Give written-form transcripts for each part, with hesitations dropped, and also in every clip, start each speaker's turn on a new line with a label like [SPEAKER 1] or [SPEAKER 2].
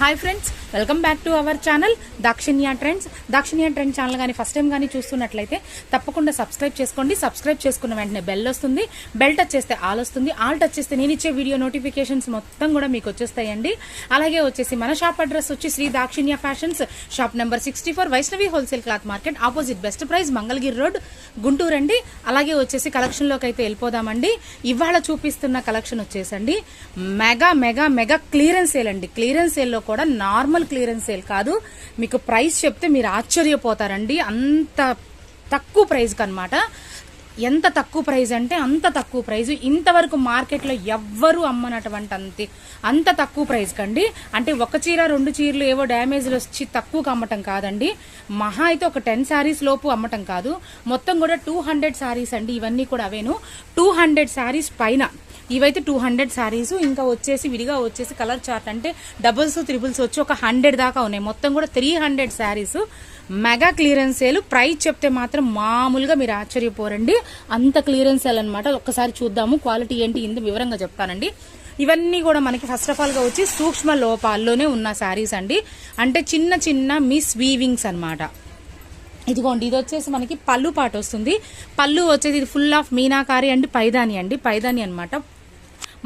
[SPEAKER 1] Hi friends, welcome back to our channel Dakshinya trends. Dakshinya trend channel కానీ first time కానీ చూస్తున్నట్లయితే తప్పకుండా సబ్స్క్రైబ్ చేసుకోండి. సబ్స్క్రైబ్ చేసుకున్న వెంటనే బెల్ వస్తుంది. బెల్ టచ్ చేస్తే ఆల్ వస్తుంది. ఆల్ టచ్ చేస్తే నేను ఇచ్చే వీడియో నోటిఫికేషన్స్ మొత్తం కూడా మీకు వచ్చేస్తాయండి. అలాగే వచ్చేసి మన షాప్ అడ్రస్ వచ్చి Shri Dakshinya fashions, shop number 64, Vaishnavi wholesale cloth market, opposite best price, Mangalagiri road, Guntur అండి. అలాగే వచ్చేసి కలెక్షన్లోకి అయితే వెళ్ళిపోదామండి. ఇవాళ చూపిస్తున్న కలెక్షన్ వచ్చేసండి mega mega mega clearance sale అండి. క్లియరెన్స్ సేల్లో కూడా నార్మల్ క్లియరెన్స్ సేల్ కాదు. మీకు ప్రైస్ చెప్తే మీరు ఆశ్చర్యపోతారండి. అంత తక్కువ ప్రైస్ కనమాట. ఎంత తక్కువ ప్రైస్ అంటే అంత తక్కువ ప్రైస్. ఇంతవరకు మార్కెట్లో ఎవ్వరూ అమ్మనటువంటి అంత తక్కువ ప్రైస్ కండి. అంటే ఒక చీర 2 చీరలు ఏవో డ్యామేజ్లు వచ్చి తక్కువగా అమ్మటం కాదండి. మహా అయితే ఒక 10 శారీస్ లోపు అమ్మటం కాదు. మొత్తం కూడా 200 శారీస్ అండి. ఇవన్నీ కూడా అవేను 200 శారీస్ పైన. ఇవైతే 200 శారీస్. ఇంకా వచ్చేసి విడిగా వచ్చేసి కలర్ చార్ట్ అంటే డబుల్స్ త్రిబుల్స్ వచ్చి ఒక 100 దాకా ఉన్నాయి. మొత్తం కూడా 300 saris. Mega clearance sale. Price చెప్తే మాత్రం మామూలుగా మీరు ఆశ్చర్యపోరండి. అంత క్లియరెన్స్ సేల్ అనమాట. ఒక్కసారి చూద్దాము క్వాలిటీ ఏంటి ఇంత వివరంగా చెప్తానండి. ఇవన్నీ కూడా మనకి ఫస్ట్ ఆఫ్ ఆల్ గా వచ్చి సూక్ష్మ లోపాల్లోనే ఉన్న శారీస్ అండి. అంటే చిన్న చిన్న మిస్ వీవింగ్స్ అనమాట. ఇదిగోండి, ఇది వచ్చేసి మనకి పళ్ళు పాట వస్తుంది. పళ్ళు వచ్చేసి ఇది ఫుల్ ఆఫ్ మీనాకారి అండి, పైదాని అండి, పైదాని అనమాట.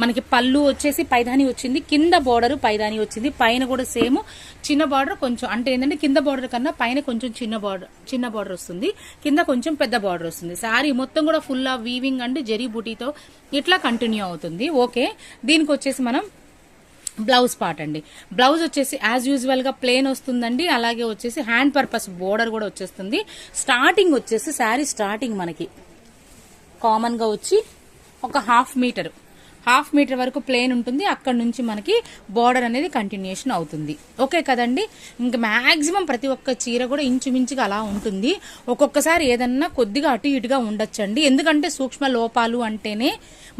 [SPEAKER 1] మనకి పళ్ళు వచ్చేసి పైదాని వచ్చింది, కింద బోర్డర్ పైదాని వచ్చింది, పైన కూడా సేమ్ చిన్న బార్డర్ కొంచెం. అంటే ఏంటంటే కింద బార్డర్ కన్నా పైన కొంచెం చిన్న బార్డర్ వస్తుంది, కింద కొంచెం పెద్ద బార్డర్ వస్తుంది. శారీ మొత్తం కూడా ఫుల్ ఆఫ్ వీవింగ్ అండి, జరీ బూటీతో ఇట్లా కంటిన్యూ అవుతుంది. ఓకే, దీనికి వచ్చేసి మనం బ్లౌజ్ పార్ట్ అండి. బ్లౌజ్ వచ్చేసి యాజ్ యూజువల్ గా ప్లేన్ వస్తుందండి. అలాగే వచ్చేసి హ్యాండ్ పర్పస్ బోర్డర్ కూడా వచ్చేస్తుంది. స్టార్టింగ్ వచ్చేసి శారీ స్టార్టింగ్ మనకి కామన్ గా వచ్చి ఒక హాఫ్ మీటర్ వరకు ప్లేన్ ఉంటుంది. అక్కడ నుంచి మనకి బోర్డర్ అనేది కంటిన్యూషన్ అవుతుంది. ఓకే కదండి. ఇంకా మాక్సిమం ప్రతి ఒక్క చీర కూడా ఇంచుమించుగా అలా ఉంటుంది. ఒక్కొక్కసారి ఏదన్నా కొద్దిగా అటు ఇటుగా ఉండొచ్చండి. ఎందుకంటే సూక్ష్మ లోపాలు అంటేనే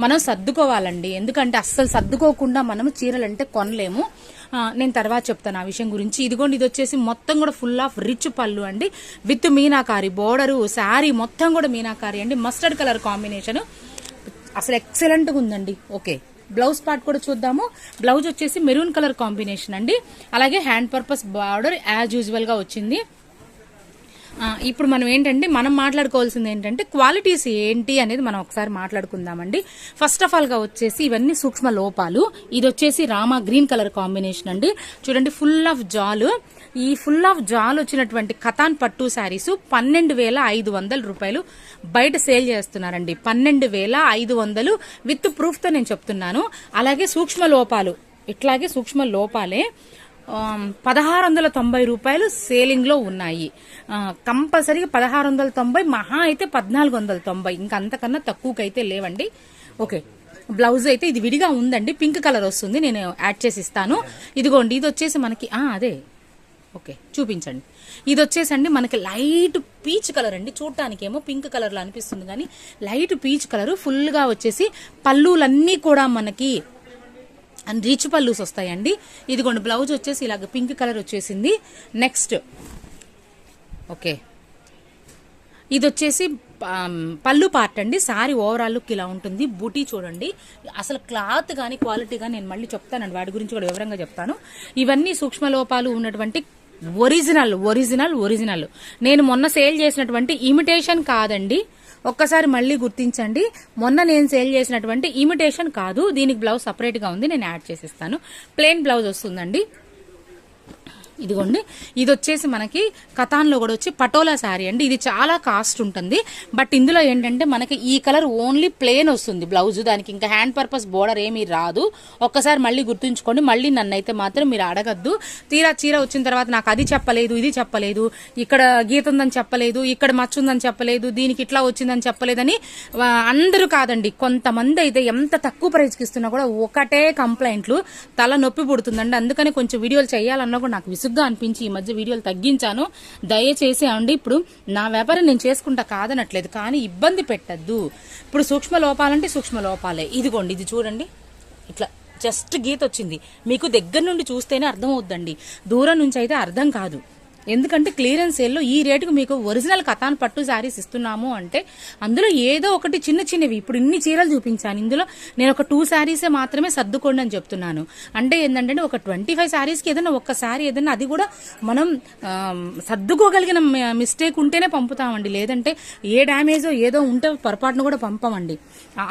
[SPEAKER 1] మనం సర్దుకోవాలండి. ఎందుకంటే అస్సలు సర్దుకోకుండా మనము చీరలు అంటే కొనలేము. నేను తర్వాత చెప్తాను ఆ విషయం గురించి. ఇదిగోండి, ఇది వచ్చేసి మొత్తం కూడా ఫుల్ ఆఫ్ రిచ్ పళ్ళు అండి, విత్ మీనాకారి బోర్డరు. శారీ మొత్తం కూడా మీనాకారి అండి. మస్టర్డ్ కలర్ కాంబినేషన్ అసలు ఎక్సలెంట్ గా ఉందండి. ఓకే, బ్లౌజ్ పార్ట్ కూడా చూద్దాము. బ్లౌజ్ వచ్చేసి మెరూన్ కలర్ కాంబినేషన్ అండి. అలాగే hand purpose border as usual గా వచ్చింది. ఇప్పుడు మనం మాట్లాడుకోవాల్సింది ఏంటంటే క్వాలిటీస్ ఏంటి అనేది మనం ఒకసారి మాట్లాడుకుందామండి. ఫస్ట్ ఆఫ్ ఆల్ గా వచ్చేసి ఇవన్నీ సూక్ష్మ లోపాలు. ఇది వచ్చేసి రామా గ్రీన్ కలర్ కాంబినేషన్ అండి. చూడండి, ఫుల్ ఆఫ్ జాలు. ఈ ఫుల్ ఆఫ్ జాల్ వచ్చినటువంటి కతాన్ పట్టు శారీస్ 12,500 రూపాయలు బయట సేల్ చేస్తున్నారండి. 12,500 విత్ ప్రూఫ్ తో నేను చెప్తున్నాను. అలాగే సూక్ష్మ లోపాలు, ఇట్లాగే సూక్ష్మ లోపాలే 1,690 రూపాయలు సేలింగ్ లో ఉన్నాయి. కంపల్సరీగా 1,690, మహా అయితే 1,490. ఇంకా అంతకన్నా తక్కువకైతే లేవండి. ఓకే, బ్లౌజ్ అయితే ఇది విడిగా ఉందండి, పింక్ కలర్ వస్తుంది, నేను యాడ్ చేసి ఇస్తాను. ఇదిగోండి, ఇది వచ్చేసి మనకి అదే ఓకే చూపించండి. ఇది వచ్చేసండి మనకి లైట్ పీచ్ కలర్ అండి. చూడటానికి ఏమో పింక్ కలర్ లో అనిపిస్తుంది కానీ లైట్ పీచ్ కలర్. ఫుల్ గా వచ్చేసి పళ్ళులన్నీ కూడా మనకి రిచ్ పళ్ళూస్ వస్తాయండి. ఇదిగోండి, బ్లౌజ్ వచ్చేసి ఇలాగ పింక్ కలర్ వచ్చేసింది. నెక్స్ట్ ఓకే, ఇది వచ్చేసి పళ్ళు పార్ట్ అండి. శారీ ఓవరాల్ లుక్ ఇలా ఉంటుంది. బూటీ చూడండి, అసలు క్లాత్ కానీ క్వాలిటీ కానీ నేను మళ్ళీ చెప్తానండి, వాటి గురించి కూడా వివరంగా చెప్తాను. ఇవన్నీ సూక్ష్మ లోపాలు ఉన్నటువంటి ఒరిజినల్. నేను మొన్న సేల్ చేసినటువంటి ఇమిటేషన్ కాదండి. ఒక్కసారి మళ్ళీ గుర్తించండి, మొన్న నేను సేల్ చేసినటువంటి ఇమిటేషన్ కాదు. దీనికి బ్లౌజ్ సపరేట్ గా ఉంది, నేను యాడ్ చేసిస్తాను. ప్లెయిన్ బ్లౌజ్ వస్తుందండి. ఇదిగోండి, ఇది వచ్చేసి మనకి కతాన్ లో కూడా వచ్చి పటోలా శారీ అండి. ఇది చాలా కాస్ట్ ఉంటుంది. బట్ ఇందులో ఏంటంటే మనకి ఈ కలర్ ఓన్లీ ప్లేన్ వస్తుంది బ్లౌజ్. దానికి ఇంకా హ్యాండ్ పర్పస్ బోర్డర్ ఏమీ రాదు. ఒక్కసారి మళ్ళీ గుర్తుంచుకోండి. మళ్ళీ నన్నైతే మాత్రం మీరు అడగద్దు. తీరా చీర వచ్చిన తర్వాత నాకు అది చెప్పలేదు, ఇది చెప్పలేదు, ఇక్కడ గీత ఉందని చెప్పలేదు, ఇక్కడ మచ్చ ఉందని చెప్పలేదు, దీనికి ఇట్లా వచ్చిందని చెప్పలేదని అందరూ కాదండి. కొంతమంది అయితే ఎంత తక్కువ ప్రైస్కి ఇస్తున్నా కూడా ఒకటే కంప్లైంట్లు, తల నొప్పి పుడుతుందండి. అందుకని కొంచెం వీడియోలు చేయాలన్నా కూడా నాకు గా అనిపించి ఈ మధ్య వీడియోలు తగ్గించాను. దయచేసి అండి, ఇప్పుడు నా వ్యాపారం నేను చేసుకుంటా కాదనట్లేదు, కానీ ఇబ్బంది పెట్టద్దు. ఇప్పుడు సూక్ష్మ లోపాలంటే సూక్ష్మ లోపాలే. ఇదిగోండి, ఇది చూడండి, ఇట్లా జస్ట్ గీత వచ్చింది. మీకు దగ్గర నుండి చూస్తేనే అర్థం అవుద్దండి, దూరం నుంచి అయితే అర్థం కాదు. ఎందుకంటే క్లియరెన్స్ సేల్లో ఈ రేటుకు మీకు ఒరిజినల్ కథాన్ పట్టు శారీస్ ఇస్తున్నాము అంటే అందులో ఏదో ఒకటి చిన్న చిన్నవి, ఇప్పుడు ఇన్ని చీరలు చూపించాను, ఇందులో నేను ఒక 2 శారీసే మాత్రమే సర్దుకోండి అని చెప్తున్నాను. అంటే ఏంటంటే ఒక 25 శారీస్కి ఏదైనా ఒక్క శారీ ఏదైనా అది కూడా మనం సర్దుకోగలిగిన మిస్టేక్ ఉంటేనే పంపుతామండి. లేదంటే ఏ డ్యామేజో ఏదో ఉంటే పొరపాటును కూడా పంపమండి.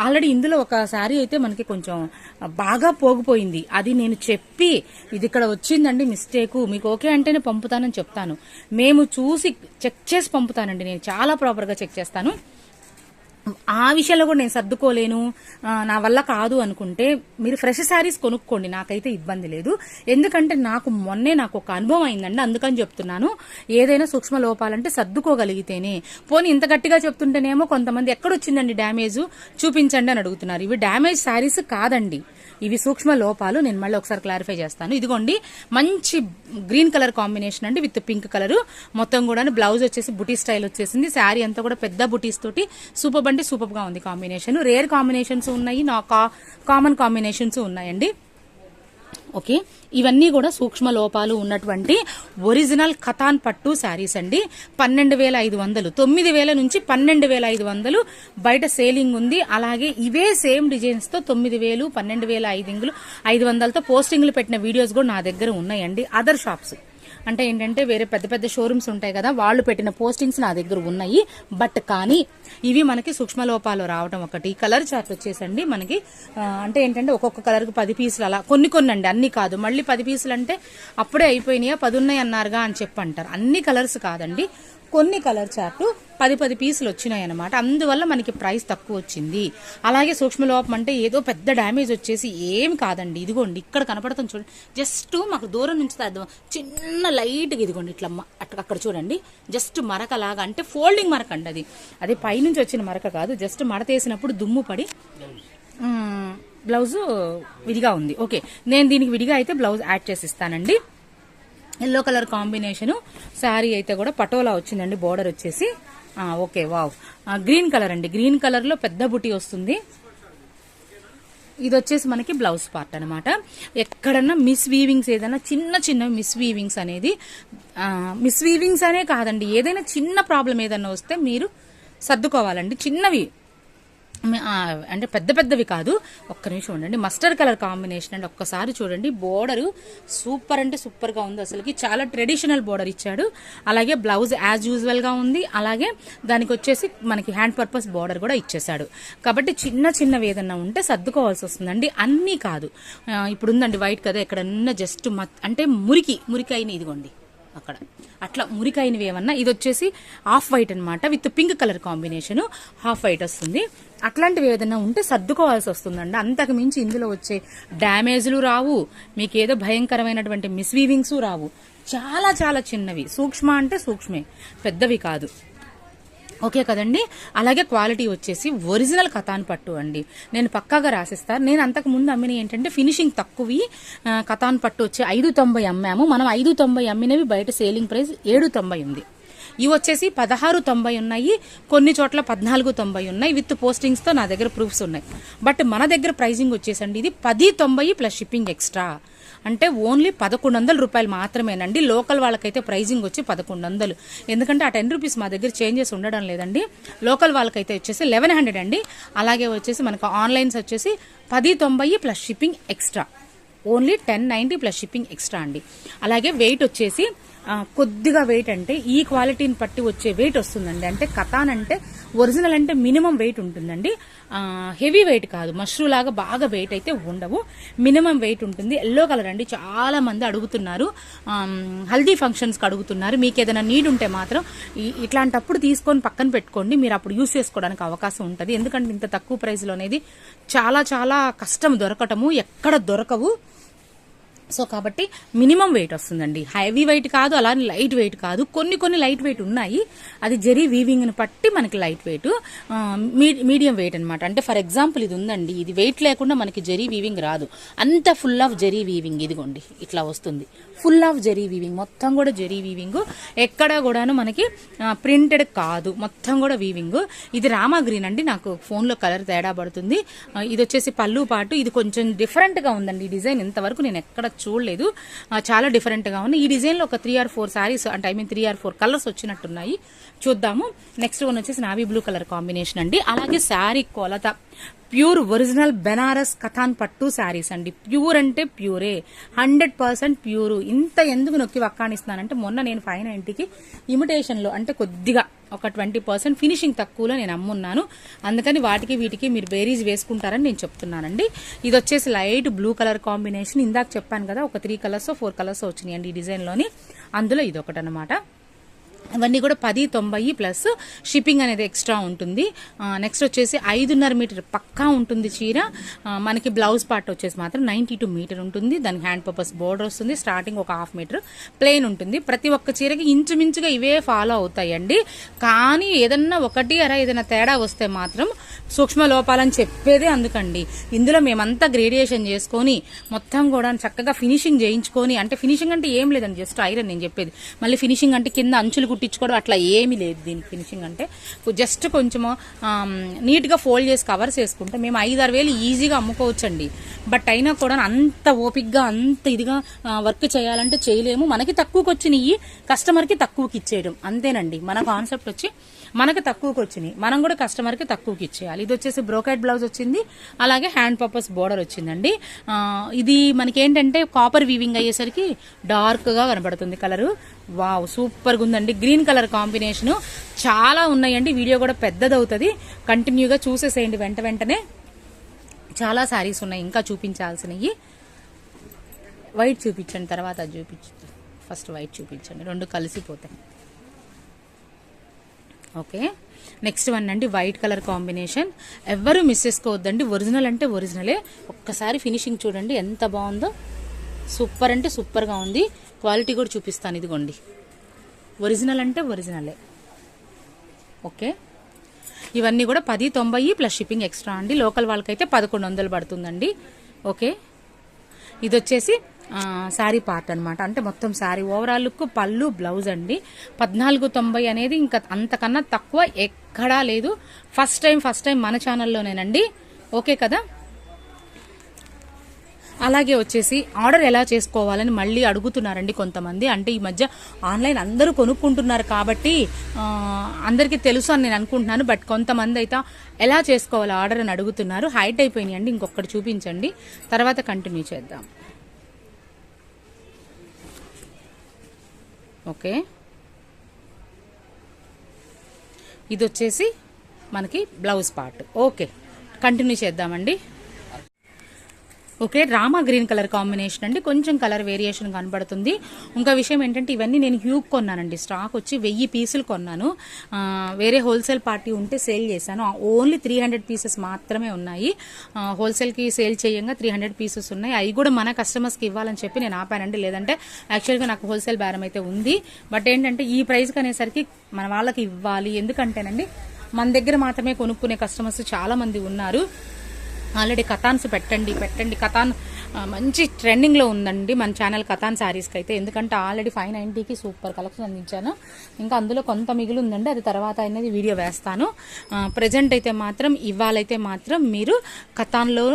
[SPEAKER 1] ఆల్రెడీ ఇందులో ఒక శారీ అయితే మనకి కొంచెం బాగా పోగిపోయింది, అది నేను చెప్పి ఇది ఇక్కడ వచ్చిందండి మిస్టేక్, మీకు ఓకే అంటేనే పంపుతానని చెప్తాను. మేము చూసి చెక్ చేసి పంపుతానండి, నేను చాలా ప్రాపర్గా చెక్ చేస్తాను. ఆ విషయంలో కూడా నేను సర్దుకోలేను, నా వల్ల కాదు అనుకుంటే మీరు ఫ్రెష్ శారీస్ కొనుక్కోండి, నాకైతే ఇబ్బంది లేదు. ఎందుకంటే నాకు ఒక అనుభవం అయిందండి, అందుకని చెప్తున్నాను. ఏదైనా సూక్ష్మ లోపాలంటే సర్దుకోగలిగితేనే. పోనీ ఇంత గట్టిగా చెప్తుంటేనేమో కొంతమంది ఎక్కడొచ్చిందండి డ్యామేజ్ చూపించండి అని అడుగుతున్నారు. ఇవి డ్యామేజ్ శారీస్ కాదండి, ఇవి సూక్ష్మ లోపాలు. నేను మళ్ళీ ఒకసారి క్లారిఫై చేస్తాను. ఇదిగోండి మంచి గ్రీన్ కలర్ కాంబినేషన్ అండి విత్ పింక్ కలర్, మొత్తం కూడా బ్లౌజ్ వచ్చేసి బుటీ స్టైల్ వచ్చేసింది. శారీ అంతా కూడా పెద్ద బుటీస్ తోటి సూపర్ అంటే సూపర్ గా ఉంది కాంబినేషన్. రేర్ కాంబినేషన్స్ ఉన్నాయి, కామన్ కాంబినేషన్స్ ఉన్నాయండి. ఓకే, ఇవన్నీ కూడా సూక్ష్మ లోపాలు ఉన్నటువంటి ఒరిజినల్ కథాన్ పట్టు శారీస్ అండి. 12,500, 9,000 నుంచి 12,500 బయట సేలింగ్ ఉంది. అలాగే ఇవే సేమ్ డిజైన్స్ తో 9,000, 12,500తో పోస్టింగ్లు పెట్టిన వీడియోస్ కూడా నా దగ్గర ఉన్నాయండి. అదర్ షాప్స్ అంటే ఏంటంటే వేరే పెద్ద పెద్ద షోరూమ్స్ ఉంటాయి కదా, వాళ్ళు పెట్టిన పోస్టింగ్స్ నా దగ్గర ఉన్నాయి. బట్ కానీ ఇవి మనకి సూక్ష్మ లోపాలు రావడం ఒకటి. కలర్ చార్ట్ వచ్చేసండి మనకి అంటే ఏంటంటే ఒక్కొక్క కలర్కి 10 పీసులు అలా కొన్ని అండి, అన్ని కాదు. మళ్ళీ 10 పీసులు అంటే అప్పుడే అయిపోయినాయా 10 ఉన్నాయి అన్నారుగా అని చెప్పంటారు. అన్ని కలర్స్ కాదండి, కొన్ని కలర్ చార్ట్ 10 పీసులు వచ్చినాయి అనమాట. అందువల్ల మనకి ప్రైస్ తక్కువ వచ్చింది. అలాగే సూక్ష్మలోపం అంటే ఏదో పెద్ద డ్యామేజ్ వచ్చేసి ఏం కాదండి. ఇదిగోండి ఇక్కడ కనపడుతుంది చూడండి, జస్ట్ మాకు దూరం నుంచి చిన్న లైట్గా ఇదిగోండి ఇట్లా అక్కడ చూడండి, జస్ట్ మరక లాగా, అంటే ఫోల్డింగ్ మరక అండి అది పైనుంచి వచ్చిన మరక కాదు, జస్ట్ మడతేసినప్పుడు దుమ్ము పడి బ్లౌజ్ విడిగా ఉంది. ఓకే, నేను దీనికి విడిగా అయితే బ్లౌజ్ యాడ్ చేసి ఇస్తానండి. ఎల్లో కలర్ కాంబినేషన్ శారీ అయితే కూడా పటోలా వచ్చిందండి, బోర్డర్ వచ్చేసి. ఓకే, వావ్, గ్రీన్ కలర్ అండి, గ్రీన్ కలర్ లో పెద్ద బుటీ వస్తుంది. ఇది వచ్చేసి మనకి బ్లౌజ్ పార్ట్ అనమాట. ఎక్కడన్నా మిస్ వీవింగ్స్, ఏదైనా చిన్న మిస్ వీవింగ్స్ అనేది, మిస్ వీవింగ్స్ అనే కాదండి, ఏదైనా చిన్న ప్రాబ్లం ఏదైనా వస్తే మీరు సర్దుకోవాలండి. చిన్నవి అంటే పెద్దవి కాదు. ఒక్క నిమిషం ఉండండి. మస్టర్డ్ కలర్ కాంబినేషన్ అండి, ఒక్కసారి చూడండి. బోర్డర్ సూపర్ అంటే సూపర్ గా ఉంది, అసలుకి చాలా ట్రెడిషనల్ బోర్డర్ ఇచ్చాడు. అలాగే బ్లౌజ్ యాజ్ యూజువల్ గా ఉంది. అలాగే దానికి వచ్చేసి మనకి హ్యాండ్ పర్పస్ బోర్డర్ కూడా ఇచ్చేసాడు. కాబట్టి చిన్నవి ఏదన్నా ఉంటే సర్దుకోవాల్సి వస్తుందండి, అన్నీ కాదు. ఇప్పుడు ఉందండి వైట్ కదా, ఎక్కడన్నా జస్ట్ అంటే మురికి అయిన ఇదిగోండి అక్కడ అట్లా మురికైనవి ఏమన్నా. ఇది వచ్చేసి హాఫ్ వైట్ అనమాట, with pink colour combination, half white వస్తుంది. అట్లాంటివి ఏదైనా ఉంటే సర్దుకోవాల్సి వస్తుందండి. అంతకు మించి ఇందులో వచ్చే డ్యామేజ్లు రావు, మీకు ఏదో భయంకరమైనటువంటి మిస్వీవింగ్స్ రావు. చాలా చాలా చిన్నవి, సూక్ష్మ అంటే సూక్ష్మే, పెద్దవి కాదు. ఓకే కదండి. అలాగే క్వాలిటీ వచ్చేసి ఒరిజినల్ కథాన్ పట్టు అండి, నేను పక్కాగా రాసిస్తాను. నేను అంతకు ముందు అమ్మిన ఏంటంటే ఫినిషింగ్ తక్కువ, కథాన్ పట్టు వచ్చి 590 అమ్మాము. మనం 590 అమ్మినవి బయట సేలింగ్ ప్రైస్ 790 ఉంది. ఇవి వచ్చేసి 1690 ఉన్నాయి, కొన్ని చోట్ల 1490 ఉన్నాయి. విత్ పోస్టింగ్స్ తో నా దగ్గర ప్రూఫ్స్ ఉన్నాయి. బట్ మన దగ్గర ప్రైజింగ్ వచ్చేసండి ఇది 1090 ప్లస్ షిప్పింగ్ ఎక్స్ట్రా, అంటే ఓన్లీ 1100 రూపాయలు మాత్రమేనండి. లోకల్ వాళ్ళకైతే ప్రైజింగ్ వచ్చి 1100, ఎందుకంటే ఆ 10 రూపీస్ మా దగ్గర చేంజెస్ ఉండడం లేదండి. లోకల్ వాళ్ళకైతే వచ్చేసి 1100 అండి. అలాగే వచ్చేసి మనకు ఆన్లైన్స్ వచ్చేసి 1090 plus shipping extra, only 1090 plus shipping extra అండి. అలాగే వెయిట్ వచ్చేసి కొద్దిగా వెయిట్ అంటే ఈ క్వాలిటీని పట్టి వచ్చే వెయిట్ వస్తుందండి. అంటే కథాన్ అంటే ఒరిజినల్ అంటే మినిమం వెయిట్ ఉంటుందండి, హెవీ వెయిట్ కాదు, మష్రూ లాగా బాగా వెయిట్ అయితే ఉండవు, మినిమం వెయిట్ ఉంటుంది. ఎల్లో కలర్ అండి, చాలా మంది అడుగుతున్నారు, హల్దీ ఫంక్షన్స్కి అడుగుతున్నారు. మీకు ఏదైనా నీడ్ ఉంటే మాత్రం ఇట్లాంటప్పుడు తీసుకొని పక్కన పెట్టుకోండి, మీరు అప్పుడు యూస్ చేసుకోవడానికి అవకాశం ఉంటుంది. ఎందుకంటే ఇంత తక్కువ ప్రైస్లో అనేది చాలా చాలా కష్టం దొరకటము, ఎక్కడ దొరకవు. సో కాబట్టి మినిమం వెయిట్ వస్తుందండి, హెవీ వెయిట్ కాదు, అలానే లైట్ వెయిట్ కాదు. కొన్ని లైట్ వెయిట్ ఉన్నాయి, అది జరీ వీవింగ్ని బట్టి మనకి లైట్ వెయిట్, మీడియం వెయిట్ అనమాట. అంటే ఫర్ ఎగ్జాంపుల్ ఇది ఉందండి, ఇది వెయిట్ లేకుండా మనకి జరీ వీవింగ్ రాదు, అంత ఫుల్ ఆఫ్ జరీ వీవింగ్. ఇదిగోండి ఇట్లా వస్తుంది, ఫుల్ ఆఫ్ జరీ వీవింగ్, మొత్తం కూడా జరీ వీవింగ్, ఎక్కడ కూడాను మనకి ప్రింటెడ్ కాదు, మొత్తం కూడా వీవింగ్. ఇది రామా గ్రీన్ అండి, నాకు ఫోన్లో కలర్ తేడా పడుతుంది. ఇది వచ్చేసి పళ్ళు పాటు, ఇది కొంచెం డిఫరెంట్ గా ఉందండి ఈ డిజైన్, ఇంతవరకు నేను ఎక్కడ చూడలేదు, చాలా డిఫరెంట్గా ఉంది. ఈ డిజైన్లో ఒక 3 or 4 శారీస్ అంటే 3 or 4 కలర్స్ వచ్చినట్టున్నాయి. చూద్దాము. నెక్స్ట్ వన్ వచ్చేసి నావీ బ్లూ కలర్ కాంబినేషన్ అండి. అలాగే శారీ కొలత ప్యూర్ ఒరిజినల్ బెనారస్ కథాన్ పట్టు శారీస్ అండి. ప్యూర్ అంటే ప్యూరే, 100% ప్యూర్. ఇంత ఎందుకు నొక్కి వక్కానిస్తున్నానంటే మొన్న నేను 590కి ఇమిటేషన్లో అంటే కొద్దిగా ఒక 20% ఫినిషింగ్ తక్కువలో నేను అమ్మున్నాను. అందుకని వాటికి వీటికి మీరు బేరీజ్ వేసుకుంటారని నేను చెప్తున్నానండి. ఇది వచ్చేసి లైట్ బ్లూ కలర్ కాంబినేషన్. ఇందాక చెప్పాను కదా ఒక 3 కలర్స్ 4 కలర్స్ వచ్చినాయండి ఈ డిజైన్లోని. అందులో ఇది ఒకటి అనమాట. ఇవన్నీ కూడా 1090 ప్లస్ షిప్పింగ్ అనేది ఎక్స్ట్రా ఉంటుంది. నెక్స్ట్ వచ్చేసి 5.5 మీటర్ పక్కా ఉంటుంది చీర. మనకి బ్లౌజ్ పార్ట్ వచ్చేసి మాత్రం 92 మీటర్ ఉంటుంది. దానికి హ్యాండ్ పర్పస్ బోర్డర్ వస్తుంది. స్టార్టింగ్ ఒక 1/2 మీటర్ ప్లెయిన్ ఉంటుంది. ప్రతి ఒక్క చీరకి ఇంచుమించుగా ఇవే ఫాలో అవుతాయండి. కానీ ఏదన్నా ఒకటి ఏదైనా తేడా వస్తే మాత్రం సూక్ష్మ లోపాలని చెప్పేదే అందుకండి. ఇందులో మేమంతా గ్రేడియేషన్ చేసుకొని మొత్తం కూడా చక్కగా ఫినిషింగ్ చేయించుకొని, అంటే ఫినిషింగ్ అంటే ఏం లేదండి, జస్ట్ ఐరన్ నేను చెప్పేది. మళ్ళీ ఫినిషింగ్ అంటే కింద అంచులు కుట్టించుకోవడం అట్లా ఏమీ లేదు దీనికి. ఫినిషింగ్ అంటే జస్ట్ కొంచెము నీట్గా ఫోల్డ్ చేసి కవర్స్ వేసుకుంటే మేము 5-6 వేలు ఈజీగా అమ్ముకోవచ్చండి. బట్ అయినా కూడా అంత ఓపిక్గా అంత ఇదిగా వర్క్ చేయాలంటే చేయలేము. మనకి తక్కువకి వచ్చినాయి, కస్టమర్కి తక్కువకి ఇచ్చేయడం అంతేనండి. మన కాన్సెప్ట్ వచ్చి మనకి తక్కువకి వచ్చినాయి, మనం కూడా కస్టమర్కి తక్కువకి ఇచ్చేయాలి. ఇది వచ్చేసి బ్రోకెట్ బ్లౌజ్ వచ్చింది. అలాగే హ్యాండ్ పర్పస్ బోర్డర్ వచ్చిందండి. ఇది మనకి ఏంటంటే కాపర్ వీవింగ్ అయ్యేసరికి డార్క్గా కనబడుతుంది కలరు. వావ్, సూపర్గా ఉందండి. గ్రీన్ కలర్ కాంబినేషను చాలా ఉన్నాయండి. వీడియో కూడా పెద్దదవుతుంది, కంటిన్యూగా చూసేసేయండి వెంటనే. చాలా శారీస్ ఉన్నాయి ఇంకా చూపించాల్సినవి. వైట్ చూపించండి, తర్వాత అది చూపించండి. ఫస్ట్ వైట్ చూపించండి, రెండు కలిసిపోతాయి. ఓకే, నెక్స్ట్ వన్ అండి వైట్ కలర్ కాంబినేషన్. ఎవ్వరూ మిస్ చేసుకోవద్దండి. ఒరిజినల్ అంటే ఒరిజినలే. ఒక్కసారి ఫినిషింగ్ చూడండి ఎంత బాగుందో. సూపర్ అంటే సూపర్గా ఉంది. క్వాలిటీ కూడా చూపిస్తాను, ఇదిగోండి. ఒరిజినల్ అంటే ఒరిజినలే. ఓకే, ఇవన్నీ కూడా 1090 ప్లస్ షిప్పింగ్ ఎక్స్ట్రా అండి. లోకల్ వాళ్ళకైతే 1100 పడుతుందండి. ఓకే, ఇది వచ్చేసి శారీ పార్ట్ అనమాట. అంటే మొత్తం శారీ ఓవరాల్ లుక్, పళ్ళు, బ్లౌజ్ అండి. 1490 అనేది ఇంకా అంతకన్నా తక్కువ ఎక్కడా లేదు. ఫస్ట్ టైం మన ఛానల్లోనేనండి. ఓకే కదా. అలాగే వచ్చేసి ఆర్డర్ ఎలా చేసుకోవాలని మళ్ళీ అడుగుతున్నారండి కొంతమంది. అంటే ఈ మధ్య ఆన్లైన్ అందరూ కొనుక్కుంటున్నారు కాబట్టి అందరికీ తెలుసు అని నేను అనుకుంటున్నాను. బట్ కొంతమంది అయితే ఎలా చేసుకోవాలి ఆర్డర్ అని అడుగుతున్నారు. హైట్ అయిపోయినాయి అండి, ఇంకొకటి చూపించండి, తర్వాత కంటిన్యూ చేద్దాం. ఓకే, ఇది వచ్చేసి మనకి బ్లౌజ్ పార్ట్. ఓకే, కంటిన్యూ చేద్దామండి. Okay, Rama green colour combination అండి. కొంచెం కలర్ వేరియేషన్ కనబడుతుంది. ఇంకా విషయం ఏంటంటే ఇవన్నీ నేను హ్యూక్ కొన్నానండి. స్టాక్ వచ్చి 1000 పీసులు కొన్నాను. వేరే హోల్సేల్ పార్టీ ఉంటే సేల్ చేశాను. ఓన్లీ 300 పీసెస్ మాత్రమే ఉన్నాయి. హోల్సేల్కి సేల్ చేయంగా 300 పీసెస్ ఉన్నాయి. అవి కూడా మన కస్టమర్స్కి ఇవ్వాలని చెప్పి నేను ఆపానండి. లేదంటే యాక్చువల్గా నాకు హోల్సేల్ బేరం అయితే ఉంది. బట్ ఏంటంటే ఈ ప్రైస్కి అనేసరికి మన వాళ్ళకి ఇవ్వాలి. ఎందుకంటేనండి మన దగ్గర మాత్రమే కొనుక్కునే కస్టమర్స్ చాలా మంది ఉన్నారు. ఆల్రెడీ కథాన్స్ పెట్టండి. కథాన్ మంచి ట్రెండింగ్లో ఉందండి మన ఛానల్ కథాన్ శారీస్కి అయితే. ఎందుకంటే ఆల్రెడీ 590కి సూపర్ కలెక్షన్ అందించాను. ఇంకా అందులో కొంత మిగిలి ఉందండి, అది తర్వాత అనేది వీడియో వేస్తాను. ప్రజెంట్ అయితే మాత్రం ఇవాళైతే మాత్రం మీరు కథాన్లో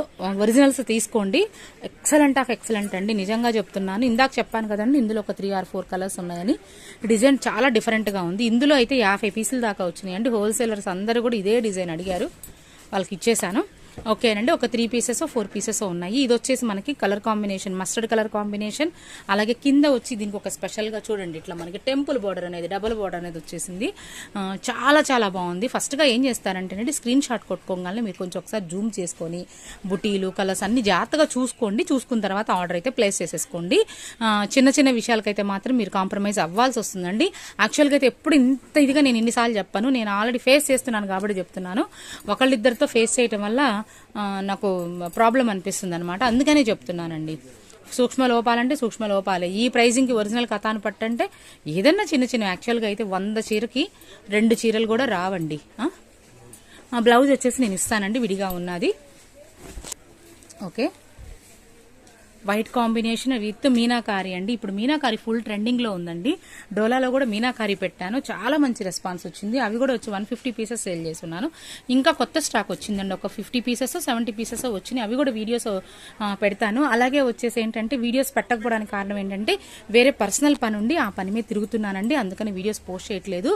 [SPEAKER 1] ఒరిజినల్స్ తీసుకోండి. ఎక్సలెంట్ ఆఫ్ ఎక్సలెంట్ అండి, నిజంగా చెప్తున్నాను. ఇందాక చెప్పాను కదండి ఇందులో ఒక 3 or 4 కలర్స్ ఉన్నాయని. డిజైన్ చాలా డిఫరెంట్గా ఉంది. ఇందులో అయితే 50 పీసుల దాకా వచ్చినాయండి. హోల్సేలర్స్ అందరూ కూడా ఇదే డిజైన్ అడిగారు, వాళ్ళకి ఇచ్చేసాను. ఓకేనండి, ఒక 3 పీసెస్ 4 పీసెస్ ఉన్నాయి. ఇది వచ్చేసి మనకి colour combination mustard colour combination. అలాగే కింద వచ్చి దీనికి ఒక స్పెషల్గా చూడండి, ఇట్లా మనకి టెంపుల్ బోర్డర్ అనేది, డబుల్ బోర్డర్ అనేది వచ్చేసింది. చాలా చాలా బాగుంది. ఫస్ట్గా ఏం చేస్తారంటేనండి స్క్రీన్ షాట్ కొట్టుకోగానే మీరు కొంచెం ఒకసారి జూమ్ చేసుకొని బుటీలు కలర్స్ అన్ని జాగ్రత్తగా చూసుకోండి. చూసుకున్న తర్వాత ఆర్డర్ అయితే ప్లేస్ చేసేసుకోండి. చిన్న విషయాలకైతే మాత్రం మీరు కాంప్రమైజ్ అవ్వాల్సి వస్తుందండి. యాక్చువల్గా అయితే ఎప్పుడు ఇంత ఇదిగా నేను ఇన్నిసార్లు చెప్పాను, నేను ఆల్రెడీ ఫేస్ చేస్తున్నాను కాబట్టి చెప్తున్నాను. ఒకళ్ళిద్దరితో ఫేస్ చేయటం వల్ల నాకు ప్రాబ్లం అనిపిస్తుంది అనమాట. అందుకనే చెప్తున్నానండి. సూక్ష్మ లోపాలంటే సూక్ష్మ లోపాలే. ఈ ప్రైజింగ్కి ఒరిజినల్ కథాను పట్టంటే ఏదన్నా చిన్న యాక్చువల్గా అయితే 100 చీరకి 2 చీరలు కూడా రావండి. బ్లౌజ్ వచ్చేసి నేను ఇస్తానండి, విడిగా ఉన్నది. Okay, white combination with meenakari అండి. ఇప్పుడు మీనాకారి ఫుల్ ట్రెండింగ్ లో ఉందండి. డోలాలో కూడా మీనాకారి పెట్టాను, చాలా మంచి రెస్పాన్స్ వచ్చింది. అవి కూడా వచ్చి 150 పీసెస్ సేల్ చేస్తున్నాను. ఇంకా కొత్త స్టాక్ వచ్చిందండి, ఒక 50 పీసెస్ 70 పీసెస్ వచ్చినాయి. అవి కూడా వీడియోస్ పెడతాను. అలాగే వచ్చేసి ఏంటంటే వీడియోస్ పెట్టకపోవడానికి కారణం ఏంటంటే వేరే పర్సనల్ పని ఉండి ఆ పని మీద తిరుగుతున్నానండి, అందుకని వీడియోస్ పోస్ట్ చేయట్లేదు.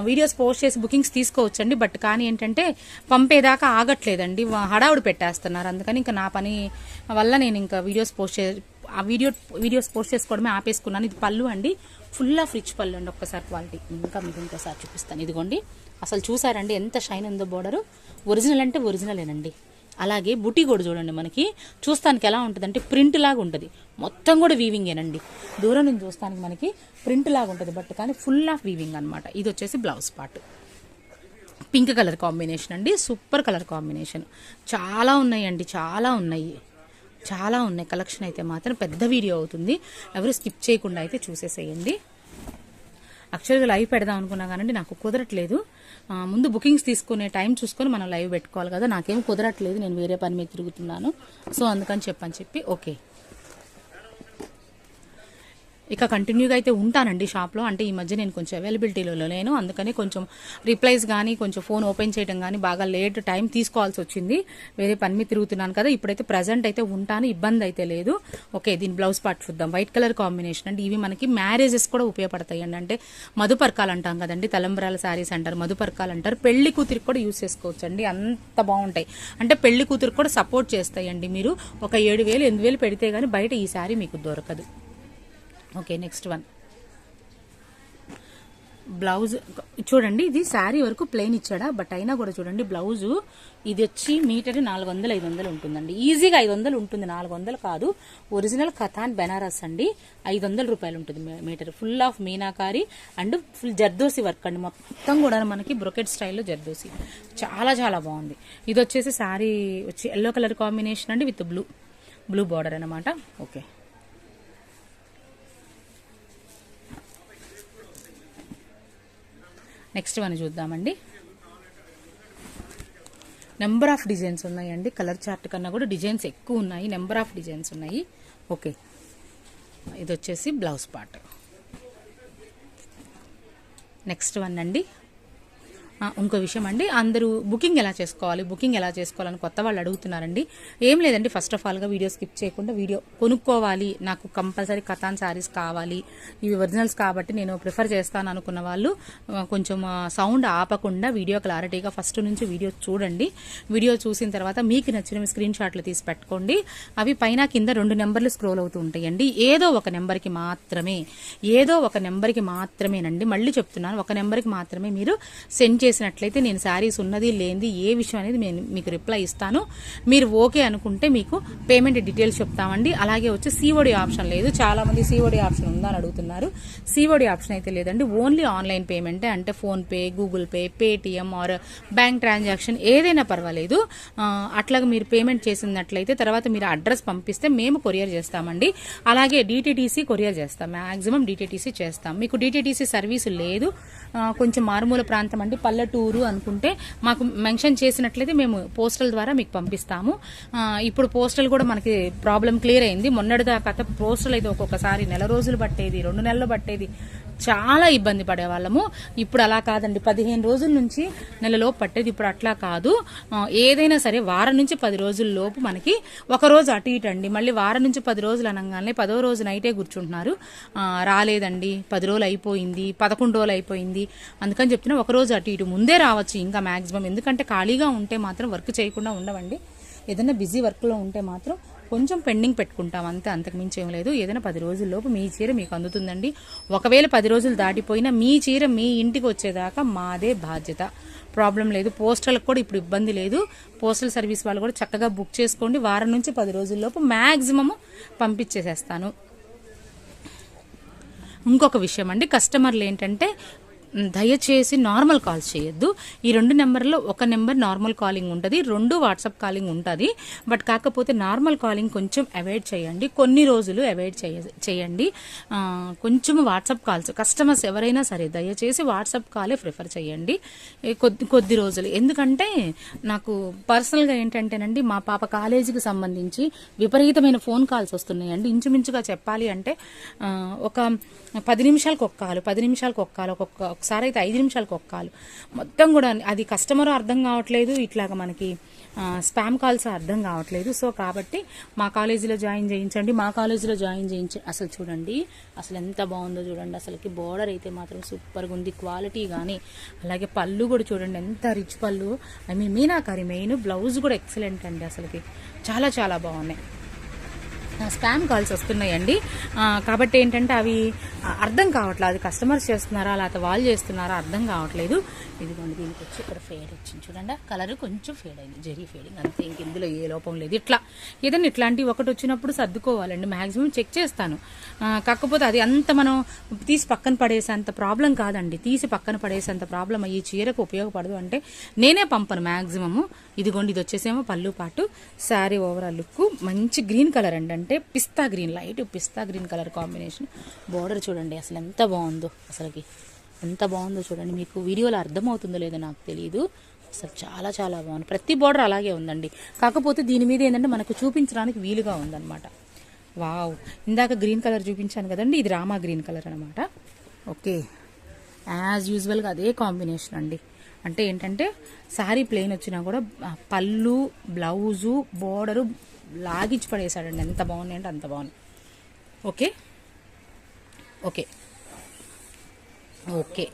[SPEAKER 1] వీడియోస్ పోస్ట్ చేసి బుకింగ్స్ తీసుకోవచ్చండి, బట్ కానీ ఏంటంటే పంపేదాకా ఆగట్లేదండి, హడావుడి పెట్టేస్తున్నారు. అందుకని ఇంకా నా పని వల్ల నేను ఇంకా వీడియోస్ పోస్ట్ చేసుకోవడమే ఆపేసుకున్నాను. ఇది పళ్ళు అండి, ఫుల్ ఆఫ్ రిచ్ పళ్ళు అండి. ఒక్కసారి క్వాలిటీ ఇంకా మీకు ఇంకోసారి చూపిస్తాను. ఇదిగోండి, అసలు చూసారండి ఎంత షైన్ ఉందో బోర్డర్. ఒరిజినల్ అంటే ఒరిజినలేనండి. అలాగే బుటీ కూడా చూడండి, మనకి చూస్తానికి ఎలా ఉంటుందంటే ప్రింట్ లాగా ఉంటుంది, మొత్తం కూడా వీవింగేనండి. దూరం నుంచి చూస్తానికి మనకి ప్రింట్ లాగా ఉంటుంది, బట్ కానీ ఫుల్ ఆఫ్ వీవింగ్ అనమాట. ఇది వచ్చేసి blouse part, pink colour combination అండి, సూపర్ కలర్ కాంబినేషన్. చాలా ఉన్నాయండి, చాలా ఉన్నాయి కలెక్షన్. అయితే మాత్రం పెద్ద వీడియో అవుతుంది, ఎవరు స్కిప్ చేయకుండా అయితే చూసేసేయండి. యాక్చువల్గా లైవ్ పెడదాం అనుకున్నా కానీ నాకు కుదరట్లేదు. ముందు బుకింగ్స్ తీసుకునే టైం చూసుకొని మనం లైవ్ పెట్టుకోవాలి కదా, నాకేం కుదరట్లేదు, నేను వేరే పని మీద తిరుగుతున్నాను. సో అందుకని చెప్పి ఓకే, ఇక కంటిన్యూగా అయితే ఉంటానండి షాప్లో. అంటే ఈ మధ్య నేను కొంచెం అవైలబిలిటీలో లేను, అందుకని కొంచెం రిప్లైస్ కానీ కొంచెం ఫోన్ ఓపెన్ చేయడం కానీ బాగా లేట్ టైం తీసుకోవాల్సి వచ్చింది, వేరే పని మీద తిరుగుతున్నాను కదా. ఇప్పుడైతే ప్రజెంట్ అయితే ఉంటాను, ఇబ్బంది అయితే లేదు. ఓకే, దీని బ్లౌజ్ పార్ట్ చూద్దాం. వైట్ కలర్ కాంబినేషన్ అండి. ఇవి మనకి మ్యారేజెస్ కూడా ఉపయోగపడతాయి అండి. అంటే మధుపర్కాలు అంటాం కదండి, తలంబ్రాల శారీస్ అంటారు, మధుపర్కాలు అంటారు. పెళ్లి కూతురికి కూడా యూజ్ చేసుకోవచ్చు అండి, అంత బాగుంటాయి. అంటే పెళ్లి కూతురికి కూడా సపోర్ట్ చేస్తాయండి. మీరు ఒక 7,000 8,000 పెడితే గానీ బయట ఈ శారీ మీకు దొరకదు. ఓకే, నెక్స్ట్ వన్ బ్లౌజ్ చూడండి. ఇది శారీ వరకు ప్లెయిన్ ఇచ్చాడా, బట్ అయినా కూడా చూడండి బ్లౌజు ఇది వచ్చి మీటర్ 400-500 ఉంటుందండి. ఈజీగా 500 ఉంటుంది, 400 కాదు. ఒరిజినల్ కథాన్ బెనారస్ అండి, 500 రూపాయలు ఉంటుంది metre. Full of meenakari and full zardosi work అండి, మొత్తం కూడా మనకి బ్రొకెట్ స్టైల్లో జర్దోసి, చాలా చాలా బాగుంది. ఇది వచ్చేసి శారీ వచ్చి ఎల్లో కలర్ కాంబినేషన్ అండి విత్ బ్లూ బార్డర్ అనమాట. ఓకే, నెక్స్ట్ వన్ చూద్దామండి. నెంబర్ ఆఫ్ డిజైన్స్ ఉన్నాయండి, కలర్ చార్ట్ కన్నా కూడా డిజైన్స్ ఎక్కువ ఉన్నాయి, నెంబర్ ఆఫ్ డిజైన్స్ ఉన్నాయి. ఓకే, ఇది వచ్చేసి బ్లౌజ్ పార్ట్. నెక్స్ట్ వన్ అండి, ఇంకో విషయం అండి, అందరూ బుకింగ్ ఎలా చేసుకోవాలని కొత్త వాళ్ళు అడుగుతున్నారండి. ఏం లేదండి, ఫస్ట్ ఆఫ్ ఆల్గా వీడియో స్కిప్ చేయకుండా వీడియో కొనుక్కోవాలి, నాకు కంపల్సరీ కథాన్ శారీస్ కావాలి, ఇవి ఒరిజినల్స్ కాబట్టి నేను ప్రిఫర్ చేస్తాను అనుకున్న వాళ్ళు కొంచెం సౌండ్ ఆపకుండా వీడియో క్లారిటీగా ఫస్ట్ నుంచి వీడియో చూడండి. వీడియో చూసిన తర్వాత మీకు నచ్చిన స్క్రీన్ షాట్లు తీసి పెట్టుకోండి. అవి పైన కింద 2 నెంబర్లు స్క్రోల్ అవుతూ ఉంటాయండి. ఏదో ఒక నెంబర్కి మాత్రమేనండి, మళ్ళీ చెప్తున్నాను, ఒక నెంబర్కి మాత్రమే మీరు సెండ్ చేసినట్లయితే నేను శారీస్ ఉన్నది లేనిది ఏ విషయం అనేది నేను మీకు రిప్లై ఇస్తాను. మీరు ఓకే అనుకుంటే మీకు పేమెంట్ డీటెయిల్స్ చెప్తామండి. అలాగే వచ్చి సిఓడి ఆప్షన్ లేదు, చాలా మంది సిఓడి ఆప్షన్ ఉందా అని అడుగుతున్నారు. సిఓడి ఆప్షన్ అయితే లేదండి, ఓన్లీ ఆన్లైన్ పేమెంటే. అంటే PhonePe, Google Pay, Paytm or bank transaction ఏదైనా పర్వాలేదు. అట్లాగా మీరు పేమెంట్ చేసినట్లయితే తర్వాత మీరు అడ్రస్ పంపిస్తే మేము కొరియర్ చేస్తామండి. అలాగే డిటిటిసి కొరియర్ చేస్తాం, మ్యాక్సిమం డిటిటిసి చేస్తాం. మీకు డిటిటిసి సర్వీసు లేదు, కొంచెం మారుమూల ప్రాంతం అండి, పల్లెటూరు అనుకుంటే మాకు మెన్షన్ చేసినట్లయితే మేము పోస్టల్ ద్వారా మీకు పంపిస్తాము. ఇప్పుడు పోస్టల్ కూడా మనకి ప్రాబ్లం క్లియర్ అయింది. మొన్నటిదాకా పోస్టల్ అయితే ఒక్కొక్కసారి నెల రోజులు పట్టేది, 2 నెలలు పట్టేది, చాలా ఇబ్బంది పడేవాళ్ళము. ఇప్పుడు అలా కాదండి, 15 రోజుల నుంచి నెలలోపు పట్టేది. ఇప్పుడు అట్లా కాదు, ఏదైనా సరే వారం నుంచి 10 రోజుల లోపు మనకి ఒక రోజు అటు ఇటు అండి. మళ్ళీ వారం నుంచి 10 రోజులు అనగానే 10వ రోజు నైటే కూర్చుంటున్నారు, రాలేదండి, 10 రోజులు అయిపోయింది, 11 రోజులు అయిపోయింది, అందుకని చెప్తున్నా ఒక రోజు అటు ఇటు ముందే రావచ్చు ఇంకా మ్యాక్సిమం. ఎందుకంటే ఖాళీగా ఉంటే మాత్రం వర్క్ చేయకుండా ఉండవండి, ఏదైనా బిజీ వర్క్లో ఉంటే మాత్రం కొంచెం పెండింగ్ పెట్టుకుంటాం అంతే, అంతకుమించి ఏం లేదు. ఏదైనా 10 రోజుల్లోపు మీ చీర మీకు అందుతుందండి. ఒకవేళ 10 రోజులు దాటిపోయినా మీ చీర మీ ఇంటికి వచ్చేదాకా మాదే బాధ్యత, ప్రాబ్లం లేదు. పోస్టల్కి కూడా ఇప్పుడు ఇబ్బంది లేదు, పోస్టల్ సర్వీస్ వాళ్ళు కూడా చక్కగా బుక్ చేసుకోండి. వారం నుంచి 10 రోజుల్లోపు మ్యాక్సిమము పంపించేసేస్తాను. ఇంకొక విషయం అండి, కస్టమర్లు ఏంటంటే దయచేసి నార్మల్ కాల్స్ చేయొద్దు. ఈ 2 నెంబర్లో ఒక నెంబర్ నార్మల్ కాలింగ్ ఉంటుంది, 2 వాట్సాప్ కాలింగ్ ఉంటుంది. బట్ కాకపోతే నార్మల్ కాలింగ్ కొంచెం అవాయిడ్ చేయండి, కొన్ని రోజులు అవాయిడ్ చేయండి. కొంచెం వాట్సాప్ కాల్స్ కస్టమర్స్ ఎవరైనా సరే దయచేసి వాట్సాప్ కాలే ప్రిఫర్ చేయండి కొద్ది రోజులు. ఎందుకంటే నాకు పర్సనల్గా ఏంటంటేనండి, మా పాప కాలేజీకి సంబంధించి విపరీతమైన ఫోన్ కాల్స్ వస్తున్నాయండి. ఇంచుమించుగా చెప్పాలి అంటే ఒక 10 నిమిషాలకు ఒక కాలు, 10 నిమిషాలకు ఒక కాలు, ఒకసారి అయితే 5 నిమిషాలకు ఒక కాలు. మొత్తం కూడా అది కస్టమర్ అర్థం కావట్లేదు, ఇట్లాగా మనకి స్పామ్ కాల్స్ అర్థం కావట్లేదు. సో కాబట్టి మా కాలేజీలో జాయిన్ చేయించండి, మా కాలేజీలో జాయిన్ చేయించండి. అసలు చూడండి, అసలు ఎంత బాగుందో చూడండి. అసలుకి బోర్డర్ అయితే మాత్రం సూపర్గా ఉంది, క్వాలిటీ కానీ అలాగే పళ్ళు కూడా చూడండి ఎంత రిచ్ పళ్ళు. I mean meenakari main, blouse కూడా ఎక్సలెంట్ అండి. అసలుకి చాలా చాలా బాగున్నాయి. స్పామ్ కాల్స్ వస్తున్నాయండి, కాబట్టి ఏంటంటే అవి అర్థం కావట్లేదు, అది కస్టమర్స్ చేస్తున్నారా లేకపోతే వాళ్ళు చేస్తున్నారా అర్థం కావట్లేదు. ఇదిగోండి, దీనికి వచ్చి ఇక్కడ ఫేడ్ వచ్చింది చూడండి, కలర్ కొంచెం ఫేడ్ అయింది, జరీ ఫేడింగ్ అంతే, ఇంక ఇందులో ఏ లోపం లేదు. ఇట్లా ఏదైనా ఇట్లాంటివి ఒకటి వచ్చినప్పుడు సర్దుకోవాలండి, మ్యాక్సిమం చెక్ చేస్తాను. కాకపోతే అది అంత మనం తీసి పక్కన పడేసేంత ప్రాబ్లం కాదండి, తీసి పక్కన పడేసేంత ప్రాబ్లం ఈ చీరకు ఉపయోగపడదు అంటే నేనే పంపను మ్యాక్సిమము. ఇదిగోండి, ఇది వచ్చేసేమో పళ్ళు పాటు, శారీ ఓవరాల్ లుక్ మంచి గ్రీన్ కలర్ అండి, అంటే పిస్తా గ్రీన్, లైట్ పిస్తా గ్రీన్ కలర్ కాంబినేషన్. బోర్డర్ చూడండి అసలు ఎంత బాగుందో, అసలుకి ఎంత బాగుందో చూడండి. మీకు వీడియోలో అర్థమవుతుందో లేదో నాకు తెలియదు, అసలు చాలా చాలా బాగుంది. ప్రతి బోర్డర్ అలాగే ఉందండి, కాకపోతే దీని మీద ఏంటంటే మనకు చూపించడానికి వీలుగా ఉందన్నమాట. వావ్, ఇందాక గ్రీన్ కలర్ చూపించాను కదండి, ఇది రామా గ్రీన్ కలర్ అనమాట. ఓకే, యాజ్ యూజువల్గా అదే కాంబినేషన్ అండి. అంటే ఏంటంటే శారీ ప్లెయిన్ వచ్చినా కూడా పళ్ళు, బ్లౌజు, బోర్డరు లాగించి పడేసాడండి, ఎంత బాగున్నాయి అంటే అంత బాగున్నాయి. Okay okay okay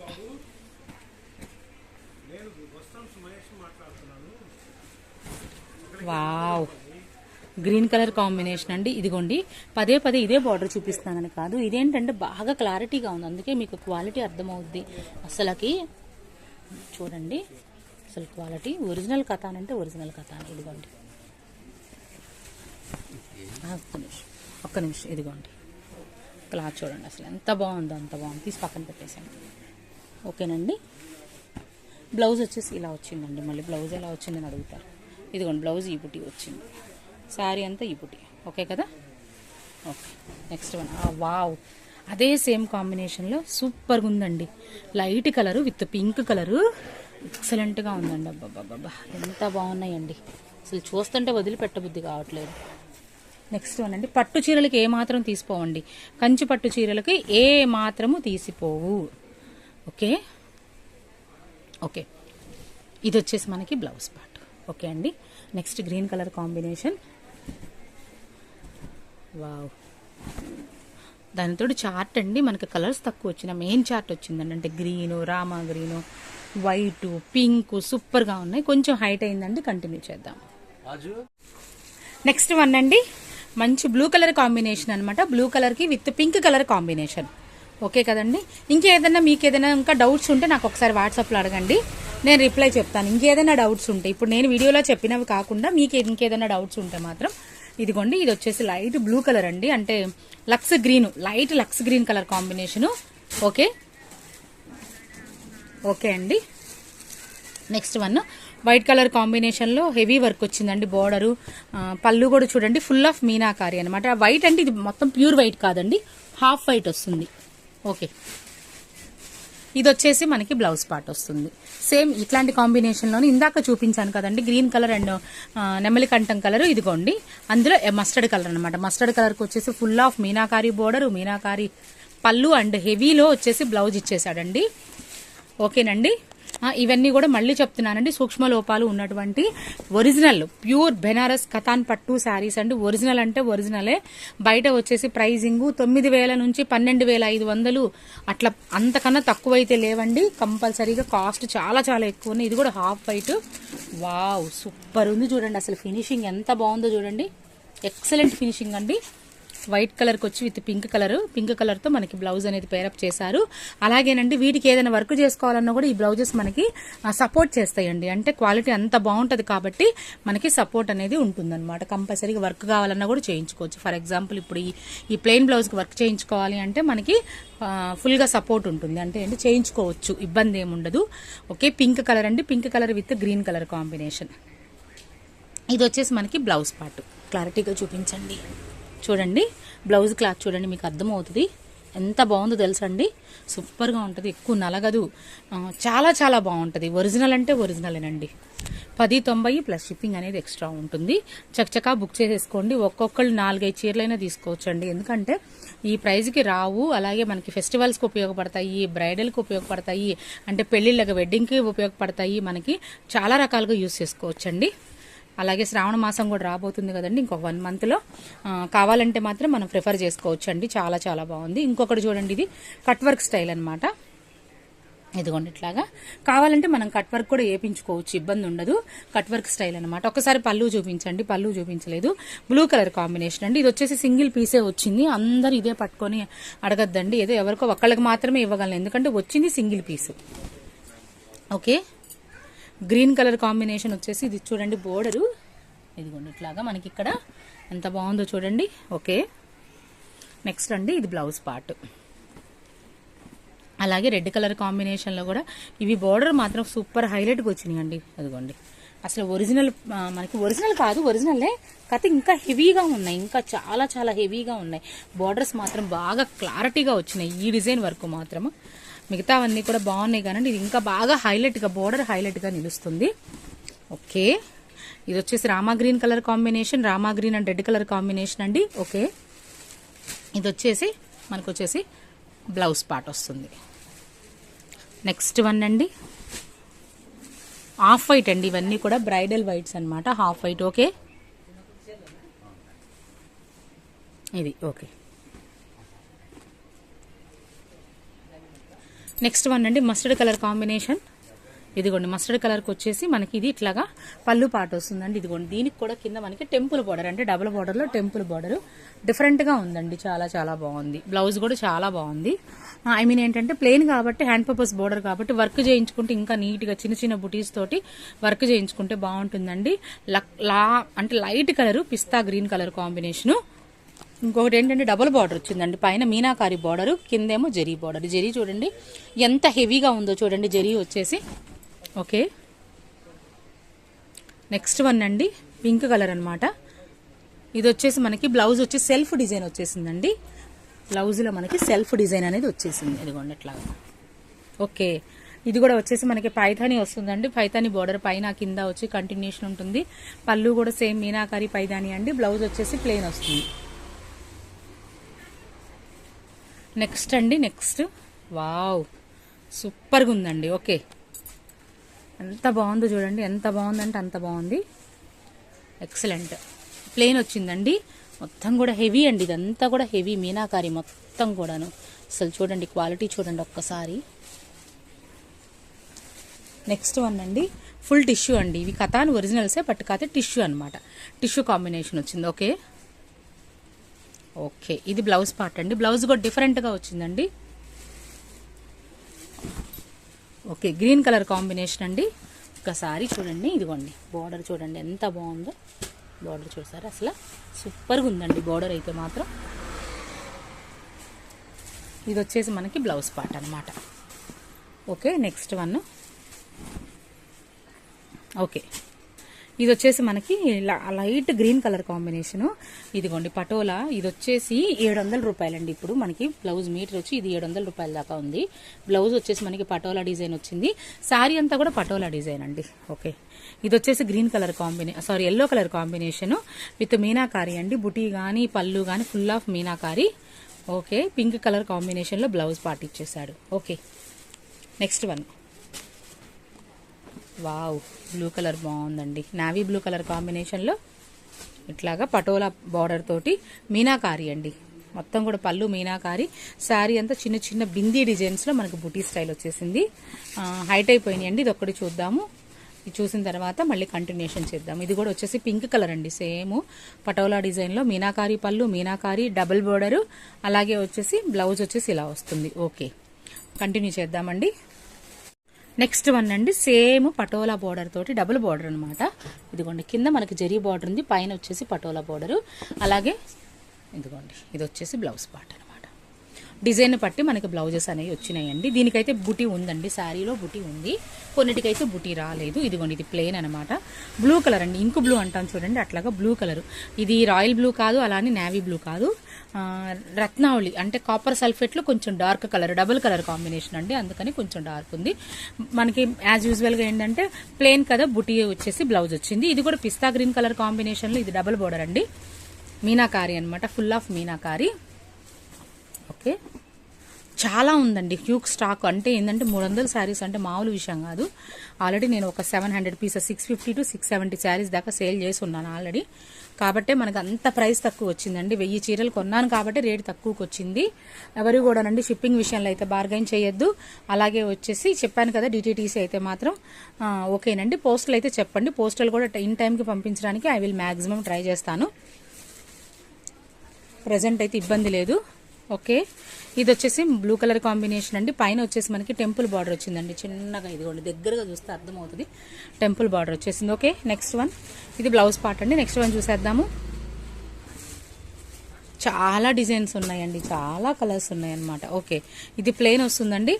[SPEAKER 1] wow, green colour combination అండి. ఇదిగోండి, పదే పదే ఇదే బార్డర్ చూపిస్తున్నానని కాదు, ఇదేంటంటే బాగా క్లారిటీగా ఉంది, అందుకే మీకు క్వాలిటీ అర్థమవుద్ది. అసలుకి చూడండి, అసలు క్వాలిటీ ఒరిజినల్ కథాన్ అంటే ఒరిజినల్ కథాన్. ఇదిగోండి, ఒక్క నిమిషం, ఇదిగోండి క్లాత్ చూడండి అసలు ఎంత బాగుందో, అంత బాగుంది. తీసి పక్కన పెట్టేసాను. ఓకేనండి, బ్లౌజ్ వచ్చేసి ఇలా వచ్చిందండి. మళ్ళీ బ్లౌజ్ ఎలా వచ్చిందని అడుగుతారు. ఇదిగోండి, బ్లౌజ్ ఈ బుట్టి వచ్చింది, శారీ అంతా ఈ బుట్టి. ఓకే కదా, ఓకే. నెక్స్ట్ వన్, వావ్, అదే సేమ్ కాంబినేషన్లో సూపర్గా ఉందండి, light colour with pink colour, ఎక్సలెంట్గా ఉందండి. అబ్బాబ్బాబ్బా, ఎంత బాగున్నాయండి, అసలు చూస్తుంటే వదిలిపెట్టబుద్ధి కావట్లేదు. నెక్స్ట్ వన్ అండి, పట్టు చీరలకి ఏ మాత్రం తీసిపోవండి, కంచి పట్టు చీరలకి ఏ మాత్రము తీసిపోవు. ఓకే ఓకే, ఇది వచ్చేసి మనకి బ్లౌజ్ పార్ట్. ఓకే అండి, next green colour combination. Wow, దానితో చార్ట్ అండి, మనకి కలర్స్ తక్కువ వచ్చిన మెయిన్ చార్ట్ వచ్చిందండి, అంటే green, Rama green, white, pink సూపర్గా ఉన్నాయి. కొంచెం హైట్ అయిందండి, కంటిన్యూ చేద్దాం. నెక్స్ట్ వన్ అండి, మంచి బ్లూ కలర్ కాంబినేషన్ అనమాట, బ్లూ కలర్కి with pink colour combination. Okay కదండి, ఇంకేదైనా మీకు ఏదైనా ఇంకా డౌట్స్ ఉంటే నాకు ఒకసారి వాట్సాప్లో అడగండి, నేను రిప్లై చెప్తాను. ఇంకేదైనా డౌట్స్ ఉంటే, ఇప్పుడు నేను వీడియోలో చెప్పినవి కాకుండా మీకు ఇంకేదైనా డౌట్స్ ఉంటే మాత్రం ఇదిగోండి, ఇది వచ్చేసి లైట్ బ్లూ కలర్ అండి, అంటే lux green, light lux green colour combination. Okay okay అండి, నెక్స్ట్ వన్ వైట్ కలర్ కాంబినేషన్లో హెవీ వర్క్ వచ్చిందండి, బోర్డరు, పళ్ళు కూడా చూడండి ఫుల్ ఆఫ్ మీనాకారి అనమాట. వైట్ అంటే ఇది మొత్తం ప్యూర్ వైట్ కాదండి, హాఫ్ వైట్ వస్తుంది. ఓకే, ఇది వచ్చేసి మనకి బ్లౌజ్ పార్ట్ వస్తుంది. సేమ్ ఇట్లాంటి కాంబినేషన్లోనే ఇందాక చూపించాను కదండి, గ్రీన్ కలర్ అండ్ నెమలి కంఠం కలర్. ఇదిగోండి, అందులో మస్టర్డ్ కలర్ అనమాట. మస్టర్డ్ కలర్కి వచ్చేసి full of meenakari border, meenakari పళ్ళు అండ్ హెవీలో వచ్చేసి బ్లౌజ్ ఇచ్చేసాడండి. ఓకేనండి, ఇవన్నీ కూడా మళ్ళీ చెప్తున్నానండి, సూక్ష్మ లోపాలు ఉన్నటువంటి ఒరిజినల్ ప్యూర్ బెనారస్ కథాన్ పట్టు శారీస్ అండి. ఒరిజినల్ అంటే ఒరిజినలే. బయట వచ్చేసి ప్రైజింగ్ 9,000 నుంచి 12,500 అట్లా, అంతకన్నా తక్కువైతే లేవండి. కంపల్సరీగా కాస్ట్ చాలా చాలా ఎక్కువ ఉంది. ఇది కూడా హాఫ్ వైట్. వావ్, సూపర్ ఉంది చూడండి, అసలు ఫినిషింగ్ ఎంత బాగుందో చూడండి, ఎక్సలెంట్ ఫినిషింగ్ అండి. వైట్ కలర్కి వచ్చి విత్ పింక్ కలర్తో మనకి బ్లౌజ్ అనేది పేరప్ చేశారు. అలాగేనండి వీటికి ఏదైనా వర్క్ చేసుకోవాలన్నా కూడా ఈ బ్లౌజెస్ మనకి సపోర్ట్ చేస్తాయండి. అంటే క్వాలిటీ అంత బాగుంటుంది కాబట్టి మనకి సపోర్ట్ అనేది ఉంటుందన్నమాట. కంపల్సరీగా వర్క్ కావాలన్నా కూడా చేయించుకోవచ్చు. ఫర్ ఎగ్జాంపుల్ ఇప్పుడు ఈ ప్లెయిన్ బ్లౌజ్కి వర్క్ చేయించుకోవాలి అంటే మనకి ఫుల్గా సపోర్ట్ ఉంటుంది. అంటే ఏంటి చేయించుకోవచ్చు, ఇబ్బంది ఏముండదు. ఓకే, పింక్ కలర్ అండి, pink colour with green colour combination. ఇది వచ్చేసి మనకి బ్లౌజ్ పార్ట్. క్లారిటీగా చూపించండి. చూడండి బ్లౌజ్ క్లాత్ చూడండి, మీకు అర్థమవుతుంది ఎంత బాగుందో తెలుసండి. సూపర్గా ఉంటుంది, ఎక్కువ నలగదు, చాలా చాలా బాగుంటుంది. ఒరిజినల్ అంటే ఒరిజినలేనండి. 10.90 ప్లస్ షిప్పింగ్ అనేది ఎక్స్ట్రా ఉంటుంది. చక్కచక్క బుక్ చేసేసుకోండి. ఒక్కొక్కళ్ళు 4-5 చీరలైనా తీసుకోవచ్చండి. ఎందుకంటే ఈ ప్రైజ్కి రావు. అలాగే మనకి ఫెస్టివల్స్కి ఉపయోగపడతాయి, బ్రైడల్కి ఉపయోగపడతాయి, అంటే పెళ్ళిళ్ళకి వెడ్డింగ్కి ఉపయోగపడతాయి. మనకి చాలా రకాలుగా యూస్ చేసుకోవచ్చండి. అలాగే శ్రావణ మాసం కూడా రాబోతుంది కదండి, ఇంకొక 1 మంత్లో. కావాలంటే మాత్రం మనం ప్రిఫర్ చేసుకోవచ్చు అండి. చాలా చాలా బాగుంది. ఇంకొకటి చూడండి, ఇది కట్ వర్క్ స్టైల్ అనమాట. ఇదిగోండి ఇట్లాగా కావాలంటే మనం కట్ వర్క్ కూడా వేయించుకోవచ్చు, ఇబ్బంది ఉండదు. కట్ వర్క్ స్టైల్ అనమాట. ఒకసారి పళ్ళు చూపించండి. పళ్ళు చూపించలేదు. బ్లూ కలర్ కాంబినేషన్ అండి. ఇది వచ్చేసి సింగిల్ పీసే వచ్చింది. అందరు ఇదే పట్టుకొని అడగద్దండి, ఏదో ఎవరికో ఒక్కళ్ళకి మాత్రమే ఇవ్వగలను, ఎందుకంటే వచ్చింది సింగిల్ పీసు. ఓకే, గ్రీన్ కలర్ కాంబినేషన్ వచ్చేసి ఇది చూడండి బోర్డరు. ఇదిగోండి ఇట్లాగా మనకి ఇక్కడ ఎంత బాగుందో చూడండి. ఓకే, నెక్స్ట్ అండి ఇది బ్లౌజ్ పార్ట్. అలాగే రెడ్ కలర్ కాంబినేషన్లో కూడా ఇవి బోర్డర్ మాత్రం సూపర్ హైలైట్గా వచ్చినాయి అండి. అదిగోండి అసలు ఒరిజినల్, మనకి ఒరిజినల్ కాదు, ఒరిజినల్లే కథ ఇంకా హెవీగా ఉన్నాయి, ఇంకా చాలా చాలా హెవీగా ఉన్నాయి. బోర్డర్స్ మాత్రం బాగా క్లారిటీగా వచ్చినాయి ఈ డిజైన్ వరకు మాత్రము. మిగతావన్నీ కూడా బాగున్నాయి కానీ ఇది ఇంకా బాగా హైలైట్గా, బోర్డర్ హైలైట్గా నిలుస్తుంది. ఓకే, ఇది వచ్చేసి Rama green colour combination, Rama green and red colour combination అండి. ఓకే, ఇది వచ్చేసి మనకు వచ్చేసి బ్లౌజ్ పార్ట్ వస్తుంది. నెక్స్ట్ వన్ అండి హాఫ్ వైట్ అండి. ఇవన్నీ కూడా బ్రైడల్ వైట్స్ అనమాట, హాఫ్ వైట్. ఓకే, ఇది ఓకే. నెక్స్ట్ వన్ అండి మస్టర్డ్ కలర్ కాంబినేషన్. ఇదిగోండి మస్టర్డ్ కలర్కి వచ్చేసి మనకి ఇది ఇట్లాగా పళ్ళు పాట వస్తుందండి. ఇదిగోండి దీనికి కూడా కింద మనకి టెంపుల్ బార్డర్, అంటే డబుల్ బార్డర్లో టెంపుల్ బార్డర్ డిఫరెంట్గా ఉందండి. చాలా చాలా బాగుంది. బ్లౌజ్ కూడా చాలా బాగుంది. ఐ మీన్ ఏంటంటే ప్లెయిన్ కాబట్టి, హ్యాండ్ పర్పస్ బోర్డర్ కాబట్టి వర్క్ చేయించుకుంటే ఇంకా నీట్గా చిన్న చిన్న బుటీస్ తోటి వర్క్ చేయించుకుంటే బాగుంటుందండి. అంటే లైట్ కలరు పిస్తా గ్రీన్ కలర్ కాంబినేషను. ఇంకొకటి ఏంటంటే డబుల్ బార్డర్ వచ్చిందండి. పైన మీనాకారి బార్డరు, కిందేమో జరీ బార్డర్. జరీ చూడండి ఎంత హెవీగా ఉందో చూడండి జరీ వచ్చేసి. ఓకే, నెక్స్ట్ వన్ అండి పింక్ కలర్ అనమాట. ఇది వచ్చేసి మనకి బ్లౌజ్ వచ్చి సెల్ఫ్ డిజైన్ వచ్చేసిందండి. బ్లౌజ్లో మనకి సెల్ఫ్ డిజైన్ అనేది వచ్చేసింది. ఇదిగోండి ఇట్లాగా. ఓకే, ఇది కూడా వచ్చేసి మనకి పైథానీ వస్తుందండి. పైథానీ బార్డర్ పైన కింద వచ్చి కంటిన్యూషన్ ఉంటుంది. పళ్ళు కూడా సేమ్ మీనాకారి పైథానీ అండి. బ్లౌజ్ వచ్చేసి ప్లెయిన్ వస్తుంది. నెక్స్ట్ అండి నెక్స్ట్, వావ్ సూపర్గా ఉందండి. ఓకే, ఎంత బాగుందో చూడండి, ఎంత బాగుందంటే అంత బాగుంది. ఎక్సలెంట్. ప్లెయిన్ వచ్చిందండి, మొత్తం కూడా హెవీ అండి. ఇదంతా కూడా హెవీ మీనాకారి మొత్తం కూడాను. అసలు చూడండి క్వాలిటీ చూడండి ఒక్కసారి. నెక్స్ట్ వన్ అండి ఫుల్ టిష్యూ అండి. ఇవి కథాన్ ఒరిజినల్సే, బట్ కాతే టిష్యూ అనమాట. టిష్యూ కాంబినేషన్ వచ్చింది. ఓకే ఓకే, ఇది బ్లౌజ్ పార్ట్ అండి. బ్లౌజ్ కూడా డిఫరెంట్గా వచ్చిందండి. ఓకే, గ్రీన్ కలర్ కాంబినేషన్ అండి. ఒకసారి చూడండి, ఇదిగోండి బార్డర్ చూడండి ఎంత బాగుందో. బార్డర్ చూసారు, అసలు సూపర్గా ఉందండి బార్డర్ అయితే మాత్రం. ఇది వచ్చేసి మనకి బ్లౌజ్ పార్ట్ అనమాట. Okay, next one. ఓకే, ఇది వచ్చేసి మనకి లైట్ గ్రీన్ కలర్ కాంబినేషను. ఇదిగోండి పటోలా. ఇది వచ్చేసి 700 రూపాయలండి. ఇప్పుడు మనకి బ్లౌజ్ మీటర్ వచ్చి ఇది 700 రూపాయల దాకా ఉంది. బ్లౌజ్ వచ్చేసి మనకి పటోలా డిజైన్ వచ్చింది. శారీ అంతా కూడా పటోలా డిజైన్ అండి. ఓకే, ఇది వచ్చేసి green colour yellow colour combination with meenakari అండి. బుటీ కానీ పళ్ళు కానీ full of meenakari. Okay, pink colour కాంబినేషన్లో బ్లౌజ్ పార్ట్ ఇచ్చేసాడు. Okay, next one. Wow, blue colour బాగుందండి. నావీ బ్లూ కలర్ కాంబినేషన్లో ఇట్లాగా పటోలా బార్డర్ తోటి మీనాకారి అండి. మొత్తం కూడా పళ్ళు మీనాకారి. శారీ అంతా చిన్న చిన్న బిందీ డిజైన్స్లో మనకు బుటీ స్టైల్ వచ్చేసింది. హైట్ అయిపోయినాయి అండి. ఇది ఒక్కటి చూద్దాము. ఇది చూసిన తర్వాత మళ్ళీ కంటిన్యూషన్ చేద్దాం. ఇది కూడా వచ్చేసి పింక్ కలర్ అండి, సేమ్ పటోలా డిజైన్లో మీనాకారి పళ్ళు, మీనాకారి డబుల్ బోర్డరు, అలాగే వచ్చేసి బ్లౌజ్ వచ్చేసి ఇలా వస్తుంది. ఓకే, కంటిన్యూ చేద్దామండి. నెక్స్ట్ వన్ అండి, సేమ్ పటోలా బోర్డర్ తోటి డబుల్ బోర్డర్ అనమాట. ఇదిగోండి కింద మనకి జరీ బోర్డర్ ఉంది, పైన వచ్చేసి పటోలా బోర్డరు, అలాగే ఇదిగోండి ఇది వచ్చేసి బ్లౌజ్ పార్ట్ అనమాట. డిజైన్ బట్టి మనకి బ్లౌజెస్ అనేవి వచ్చినాయండి. దీనికైతే బుటీ ఉందండి, శారీలో బుటీ ఉంది, కొన్నిటికైతే బుటీ రాలేదు. ఇదిగోండి ఇది ప్లెయిన్ అనమాట. బ్లూ కలర్ అండి, ఇంకు బ్లూ అంటాం చూడండి, అట్లాగా బ్లూ కలర్. ఇది రాయల్ బ్లూ కాదు, అలానే నేవీ బ్లూ కాదు, రత్నావళి అంటే కాపర్ సల్ఫేట్లో కొంచెం dark colour, double colour combination అండి, అందుకని కొంచెం డార్క్ ఉంది. మనకి యాజ్ యూజువల్గా ఏంటంటే ప్లెయిన్ కదా, బుటీ వచ్చేసి బ్లౌజ్ వచ్చింది. ఇది కూడా పిస్తా గ్రీన్ కలర్ కాంబినేషన్లో, ఇది డబుల్ బోర్డర్ అండి, మీనాకారి అనమాట, ఫుల్ ఆఫ్ మీనాకారి. ఓకే, చాలా ఉందండి హ్యూక్ స్టాక్. అంటే ఏంటంటే 300 శారీస్ అంటే మామూలు విషయం కాదు. ఆల్రెడీ నేను ఒక 700 పీసెస్ 650 to 670 శారీస్ దాకా సేల్ చేసి ఉన్నాను ఆల్రెడీ. కాబట్టి మనకు అంత ప్రైస్ తక్కువ వచ్చిందండి. 1000 చీరలు కొన్నాను కాబట్టి రేటు తక్కువకి వచ్చింది. ఎవరు కూడానండి షిప్పింగ్ విషయంలో అయితే బార్గైన్ చేయొద్దు. అలాగే వచ్చేసి చెప్పాను కదా, డిటీటీసీ అయితే మాత్రం ఓకేనండి. పోస్టల్ అయితే చెప్పండి, పోస్టల్ కూడా ఇన్ టైంకి పంపించడానికి ఐ విల్ మ్యాక్సిమం ట్రై చేస్తాను. ప్రజెంట్ అయితే ఇబ్బంది లేదు. ఓకే, ఇది వచ్చేసి బ్లూ కలర్ కాంబినేషన్ అండి, పైన వచ్చేసి మనకి టెంపుల్ బార్డర్ వచ్చిందండి చిన్నగా. ఇదిగోండి దగ్గరగా చూస్తే అర్థమవుతుంది, టెంపుల్ బార్డర్ వచ్చేసింది. ఓకే, నెక్స్ట్ వన్, ఇది బ్లౌజ్ పార్ట్ అండి. నెక్స్ట్ వన్ చూసేద్దాము. చాలా డిజైన్స్ ఉన్నాయండి, చాలా కలర్స్ ఉన్నాయన్నమాట. ఓకే, ఇది ప్లెయిన్ వస్తుందండి,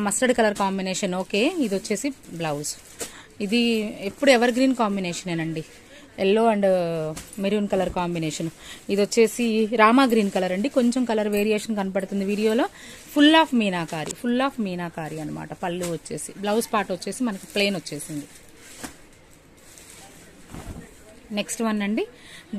[SPEAKER 1] మస్టర్డ్ కలర్ కాంబినేషన్. ఓకే, ఇది వచ్చేసి బ్లౌజ్. ఇది ఎప్పుడు ఎవర్ గ్రీన్ కాంబినేషనేనండి, yellow and maroon colour combination. ఇది వచ్చేసి రామా గ్రీన్ కలర్ అండి, కొంచెం కలర్ వేరియేషన్ కనపడుతుంది వీడియోలో. ఫుల్ ఆఫ్ మీనాకారి అనమాట. పళ్ళు వచ్చేసి, బ్లౌజ్ పార్ట్ వచ్చేసి మనకి ప్లెయిన్ వచ్చేసింది. నెక్స్ట్ వన్ అండి,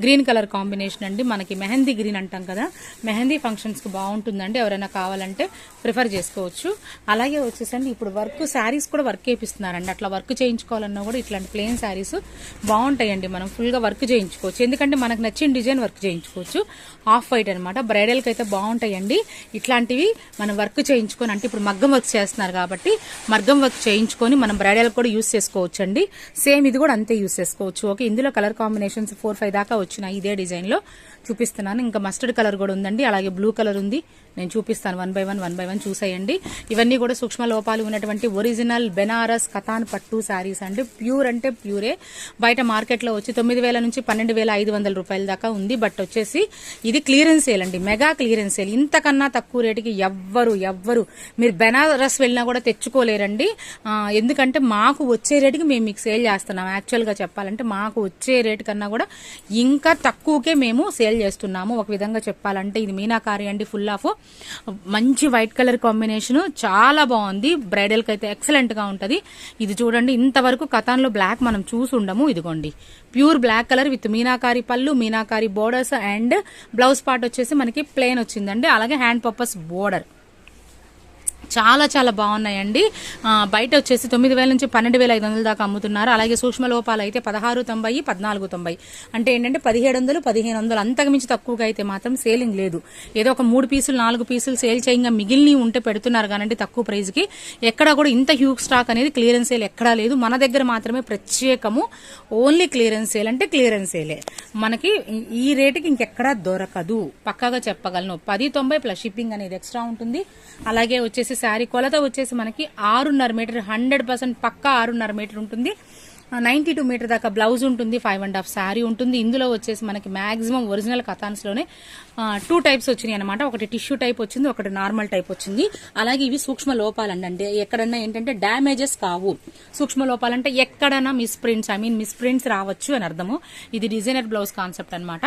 [SPEAKER 1] గ్రీన్ కలర్ కాంబినేషన్ అండి, మనకి మెహందీ గ్రీన్ అంటాం కదా, మెహందీ ఫంక్షన్స్కి బాగుంటుందండి, ఎవరైనా కావాలంటే ప్రిఫర్ చేసుకోవచ్చు. అలాగే వచ్చేసండి ఇప్పుడు వర్క్ శారీస్ కూడా వర్క్ చేపిస్తున్నారండి, అట్లా వర్క్ చేయించుకోవాలన్నా కూడా ఇట్లాంటి ప్లెయిన్ శారీస్ బాగుంటాయండి. మనం ఫుల్గా వర్క్ చేయించుకోవచ్చు, ఎందుకంటే మనకు నచ్చిన డిజైన్ వర్క్ చేయించుకోవచ్చు. ఆఫ్ వైట్ అనమాట, బ్రైడల్కి అయితే బాగుంటాయండి ఇట్లాంటివి. మనం వర్క్ చేయించుకొని, అంటే ఇప్పుడు మగ్గం వర్క్ చేస్తున్నారు కాబట్టి మగ్గం వర్క్ చేయించుకొని మనం బ్రైడల్ కూడా యూస్ చేసుకోవచ్చు అండి. సేమ్ ఇది కూడా అంతే యూస్ చేసుకోవచ్చు. ఓకే, ఇందులో కలర్ కాంబినేషన్స్ 4-5 దాకా వచ్చినాయి ఇదే డిజైన్ లో చూపిస్తున్నాను. ఇంకా మస్టర్డ్ కలర్ కూడా ఉందండి, అలాగే బ్లూ కలర్ ఉంది. నేను చూపిస్తాను వన్ బై వన్ చూసేయండి. ఇవన్నీ కూడా సూక్ష్మ లోపాలు ఉన్నటువంటి ఒరిజినల్ బెనారస్ కథాన్ పట్టు శారీస్ అండి, ప్యూర్ అంటే ప్యూరే. బయట మార్కెట్లో వచ్చి 9,000 నుంచి 12,500 రూపాయల దాకా ఉంది. బట్ వచ్చేసి ఇది క్లియరెన్స్ సేల్ అండి, మెగా క్లియరెన్స్ సేల్. ఇంతకన్నా తక్కువ రేటుకి ఎవ్వరు మీరు బెనారస్ వెళ్ళినా కూడా తెచ్చుకోలేరండి. ఎందుకంటే మాకు వచ్చే రేటుకి మేము మీకు సేల్ చేస్తున్నాం. యాక్చువల్గా చెప్పాలంటే మాకు వచ్చే రేటు కన్నా కూడా ఇంకా తక్కువకే మేము సేల్ చేస్తున్నాము. ఒక విధంగా చెప్పాలంటే ఇది మీనాకారి అండి, ఫుల్ ఆఫ్ మంచి వైట్ కలర్ కాంబినేషన్, చాలా బాగుంది. బ్రైడల్ కి అయితే ఎక్సలెంట్ గా ఉంటది. ఇది చూడండి, ఇంతవరకు కథాన్లో బ్లాక్ మనం చూసి ఉండము. ఇదిగోండి pure black colour with meenakari పళ్ళు, meenakari borders and blouse part వచ్చేసి మనకి ప్లెయిన్ వచ్చిందండి. అలాగే హ్యాండ్ పర్పస్ బోర్డర్. చాలా చాలా బాగున్నాయండి. బయట వచ్చేసి 9,000 నుంచి 12,500 దాకా అమ్ముతున్నారు. అలాగే సూక్ష్మ లోపాలు అయితే 1690, 1490, అంటే ఏంటంటే 1700, 1500, అంతకు మించి తక్కువగా అయితే మాత్రం సేలింగ్ లేదు. ఏదో ఒక 3 పీసులు 4 పీసులు సేల్ చేయంగా మిగిలినవి ఉంటే పెడుతున్నారు కానీ తక్కువ ప్రైస్ కి. ఎక్కడ కూడా ఇంత హ్యూక్ స్టాక్ అనేది క్లియరెన్స్ సేల్ ఎక్కడా లేదు, మన దగ్గర మాత్రమే ప్రత్యేకము. ఓన్లీ క్లియరెన్స్ సేల్ అంటే క్లియరెన్స్ సేలే, మనకి ఈ రేటుకి ఇంకెక్కడా దొరకదు, పక్కాగా చెప్పగలను. 1090 ప్లస్ షిప్పింగ్ అనేది ఎక్స్ట్రా ఉంటుంది. అలాగే వచ్చేసి శారీ కొలత వచ్చేసి మనకి 6.5 మీటర్, 100% పక్కా 6.5 మీటర్ ఉంటుంది. 92 మీటర్ దాకా బ్లౌజ్ ఉంటుంది, 5.5 శారీ ఉంటుంది. ఇందులో వచ్చేసి మనకి మాక్సిమం ఒరిజినల్ కథాన్స్ లోనే 2 టైప్స్ వచ్చినాయి అనమాట. ఒకటి టిష్యూ టైప్ వచ్చింది, ఒకటి నార్మల్ టైప్ వచ్చింది. అలాగే ఇవి సూక్ష్మ లోపాలండి, అంటే ఎక్కడన్నా ఏంటంటే డ్యామేజెస్ కావు. సూక్ష్మ లోపాలంటే ఎక్కడన్నా మిస్ ప్రింట్స్ రావచ్చు అని అర్థము. ఇది డిజైనర్ బ్లౌజ్ కాన్సెప్ట్ అనమాట.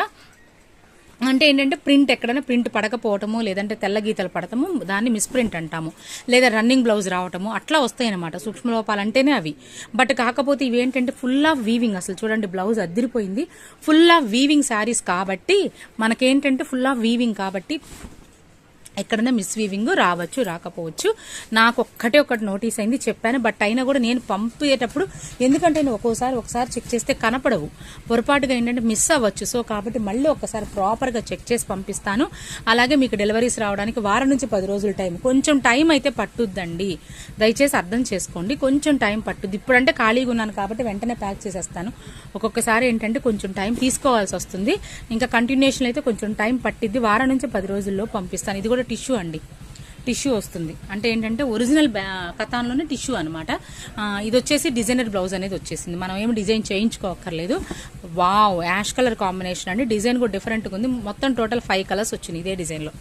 [SPEAKER 1] అంటే ఏంటంటే ప్రింట్ ఎక్కడైనా ప్రింట్ పడకపోవటము, లేదంటే తెల్ల గీతలు పడటము, దాన్ని మిస్ప్రింట్ అంటాము. లేదా రన్నింగ్ బ్లౌజ్ రావటము, అట్లా వస్తాయి అనమాట సూక్ష్మ లోపాలంటేనే అవి. బట్ కాకపోతే ఇవి ఏంటంటే ఫుల్ ఆఫ్ వీవింగ్. అసలు చూడండి బ్లౌజ్ అద్దిరిపోయింది, ఫుల్ ఆఫ్ వీవింగ్ శారీస్ కాబట్టి మనకేంటంటే ఫుల్ ఆఫ్ వీవింగ్ కాబట్టి ఎక్కడన్నా మిస్ వీవింగ్ రావచ్చు, రాకపోవచ్చు. నాకు ఒకటి నోటీస్ అయింది, చెప్పాను. బట్ అయినా కూడా నేను పంపేటప్పుడు, ఎందుకంటే నేను ఒకసారి చెక్ చేస్తే కనపడవు, పొరపాటుగా ఏంటంటే మిస్ అవ్వచ్చు. సో కాబట్టి మళ్ళీ ఒకసారి ప్రాపర్గా చెక్ చేసి పంపిస్తాను. అలాగే మీకు డెలివరీస్ రావడానికి వారం నుంచి 10 రోజుల టైం, కొంచెం టైం అయితే పట్టుద్దండి, దయచేసి అర్థం చేసుకోండి. కొంచెం టైం పట్టుద్ది. ఇప్పుడంటే ఖాళీగా ఉన్నాను కాబట్టి వెంటనే ప్యాక్ చేసేస్తాను. ఒక్కొక్కసారి ఏంటంటే కొంచెం టైం తీసుకోవాల్సి వస్తుంది. ఇంకా కంటిన్యూషన్ అయితే కొంచెం టైం పట్టిద్ది. వారం నుంచి 10 రోజుల్లో పంపిస్తాను. ఇది కూడా టిష్యూ అండి, టిష్యూ వస్తుంది. అంటే ఏంటంటే ఒరిజినల్ కథాన్లోనే టిష్యూ అనమాట. ఇది వచ్చేసి డిజైనర్ బ్లౌజ్ అనేది వచ్చేసింది, మనం ఏమి డిజైన్ చేయించుకోక్కర్లేదు. వావ్, యాష్ కలర్ కాంబినేషన్ అండి. డిజైన్ కూడా డిఫరెంట్గా ఉంది. మొత్తం టోటల్ 5 కలర్స్ వచ్చినాయి ఇదే డిజైన్లో.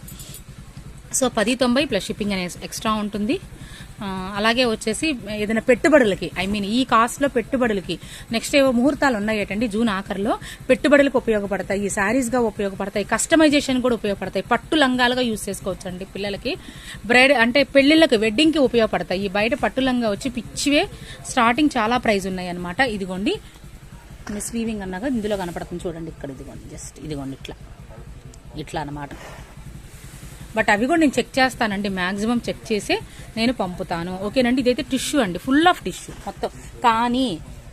[SPEAKER 1] సో 1090 ప్లస్ షిప్పింగ్ అనేది ఎక్స్ట్రా ఉంటుంది. అలాగే వచ్చేసి ఏదైనా పెట్టుబడులకి, ఈ కాస్ట్లో పెట్టుబడులకి, నెక్స్ట్ ఏవో ముహూర్తాలు ఉన్నాయటండి జూన్ ఆఖరిలో, పెట్టుబడులకు ఉపయోగపడతాయి, ఈ శారీస్గా ఉపయోగపడతాయి, కస్టమైజేషన్ కూడా ఉపయోగపడతాయి, పట్టు లంగాలుగా యూజ్ చేసుకోవచ్చు అండి పిల్లలకి, బ్రైడ్ అంటే పెళ్లిళ్ళకి వెడ్డింగ్కి ఉపయోగపడతాయి. ఈ బయట పట్టు లంగా వచ్చి పిచ్చివే స్టార్టింగ్ చాలా ప్రైజ్ ఉన్నాయి అనమాట. ఇదిగోండి మిస్ వీవింగ్ అన్నాగా ఇందులో కనపడుతుంది చూడండి, ఇక్కడ ఇదిగోండి, జస్ట్ ఇదిగోండి ఇట్లా అనమాట. బట్ అవి కూడా నేను చెక్ చేస్తానండి, మ్యాక్సిమం చెక్ చేసి నేను పంపుతాను. ఓకేనండి. ఇదైతే టిష్యూ అండి, ఫుల్ ఆఫ్ టిష్యూ మొత్తం. కానీ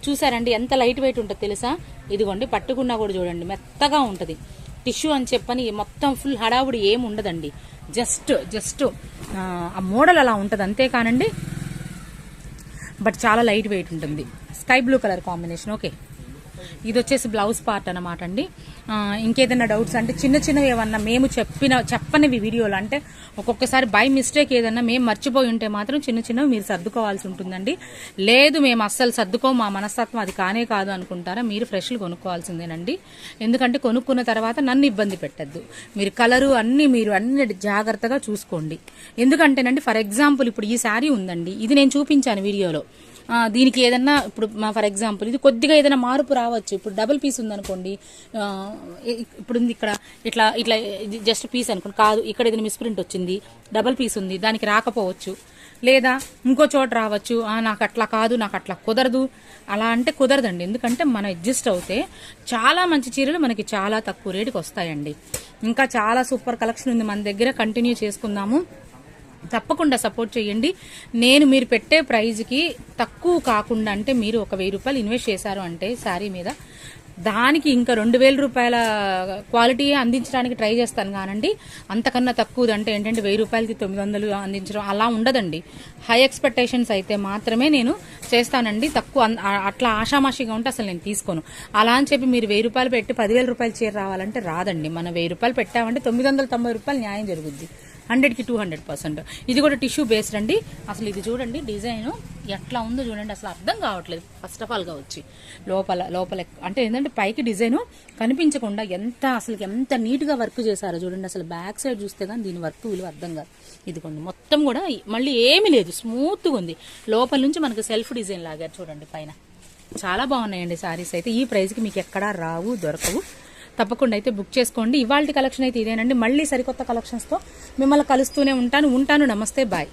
[SPEAKER 1] చూసారండి ఎంత లైట్ వెయిట్ ఉంటుంది తెలుసా? ఇదిగోండి, పట్టుకున్నా కూడా చూడండి మెత్తగా ఉంటుంది. టిష్యూ అని చెప్పని మొత్తం ఫుల్ హడావుడి ఏమి ఉండదండి, జస్ట్ ఆ మోడల్ అలా ఉంటుంది అంతే కానండి. బట్ చాలా లైట్ వెయిట్ ఉంటుంది. Sky blue colour combination. Okay, ఇది వచ్చేసి బ్లౌజ్ పార్ట్ అనమాట అండి. ఇంకేదైనా డౌట్స్ అంటే చిన్నవి ఏమన్నా మేము చెప్పనివి వీడియోలు అంటే ఒక్కొక్కసారి బై మిస్టేక్ ఏదన్నా మేము మర్చిపోయి ఉంటే మాత్రం చిన్నవి మీరు సర్దుకోవాల్సి ఉంటుందండి. లేదు మేము అస్సలు సర్దుకోము, మా మనస్తత్వం అది కానే కాదు అనుకుంటారా, మీరు ఫ్రెష్లు కొనుక్కోవాల్సిందేనండి. ఎందుకంటే కొనుక్కున్న తర్వాత నన్ను ఇబ్బంది పెట్టద్దు. మీరు కలరు అన్ని జాగ్రత్తగా చూసుకోండి. ఎందుకంటేనండి ఫర్ ఎగ్జాంపుల్ ఇప్పుడు ఈ శారీ ఉందండి, ఇది నేను చూపించాను వీడియోలో. దీనికి ఏదన్నా ఇప్పుడు ఫర్ ఎగ్జాంపుల్ ఇది కొద్దిగా ఏదైనా మార్పు రావచ్చు. ఇప్పుడు డబుల్ పీస్ ఉందనుకోండి, ఇప్పుడు ఇక్కడ ఇట్లా జస్ట్ పీస్ అనుకోండి, కాదు ఇక్కడ ఏదైనా మిస్ప్రింట్ వచ్చింది, డబుల్ పీస్ ఉంది, దానికి రాకపోవచ్చు. లేదా ఇంకో చోట రావచ్చు, నాకు అట్లా కాదు, నాకు అట్లా కుదరదు, అలా అంటే కుదరదండి. ఎందుకంటే మనం అడ్జస్ట్ అవుతే చాలా మంచి చీరలు మనకి చాలా తక్కువ రేటుకి వస్తాయండి. ఇంకా చాలా సూపర్ కలెక్షన్ ఉంది మన దగ్గర, కంటిన్యూ చేసుకుందాము. తప్పకుండా సపోర్ట్ చేయండి. మీరు పెట్టే ప్రైజ్కి తక్కువ కాకుండా, అంటే మీరు ఒక 1000 రూపాయలు ఇన్వెస్ట్ చేశారు అంటే శారీ మీద, దానికి ఇంకా 2000 రూపాయల క్వాలిటీ అందించడానికి ట్రై చేస్తాను కానండి. అంతకన్నా తక్కువది అంటే ఏంటంటే 1000 రూపాయలకి 900 అందించడం అలా ఉండదండి. హై ఎక్స్పెక్టేషన్స్ అయితే మాత్రమే నేను చేస్తానండి. తక్కువ అట్లా ఆషామాషిగా ఉంటే అసలు నేను తీసుకోను. అలా అని చెప్పి మీరు 1000 రూపాయలు పెట్టి 10,000 రూపాయలు చీర రావాలంటే రాదండి. మనం 1000 రూపాయలు పెట్టామంటే 990 రూపాయలు న్యాయం జరుగుద్ది, 100కి 200%. ఇది కూడా టిష్యూ బేస్డ్ అండి. అసలు ఇది చూడండి డిజైన్ ఎట్లా ఉందో చూడండి, అసలు అర్థం కావట్లేదు ఫస్ట్ ఆఫ్ ఆల్గా వచ్చి లోపల అంటే ఏంటంటే పైకి డిజైన్ కనిపించకుండా ఎంత నీట్గా వర్క్ చేశారో చూడండి. అసలు బ్యాక్ సైడ్ చూస్తే కానీ దీని వర్క్ విలువ అర్థం కాదు. ఇదిగోండి మొత్తం కూడా మళ్ళీ ఏమీ లేదు, స్మూత్గా ఉంది. లోపల నుంచి మనకు సెల్ఫ్ డిజైన్ లాగారు చూడండి పైన. చాలా బాగున్నాయండి శారీస్ అయితే. ఈ ప్రైస్కి మీకు ఎక్కడా రావు, దొరకవు. తప్పకుండా అయితే బుక్ చేసుకోండి. ఇవాళ కలెక్షన్ అయితే ఇదేనండి. మళ్ళీ సరికొత్త కలెక్షన్స్తో మిమ్మల్ని కలుస్తూనే ఉంటాను. నమస్తే, బాయ్.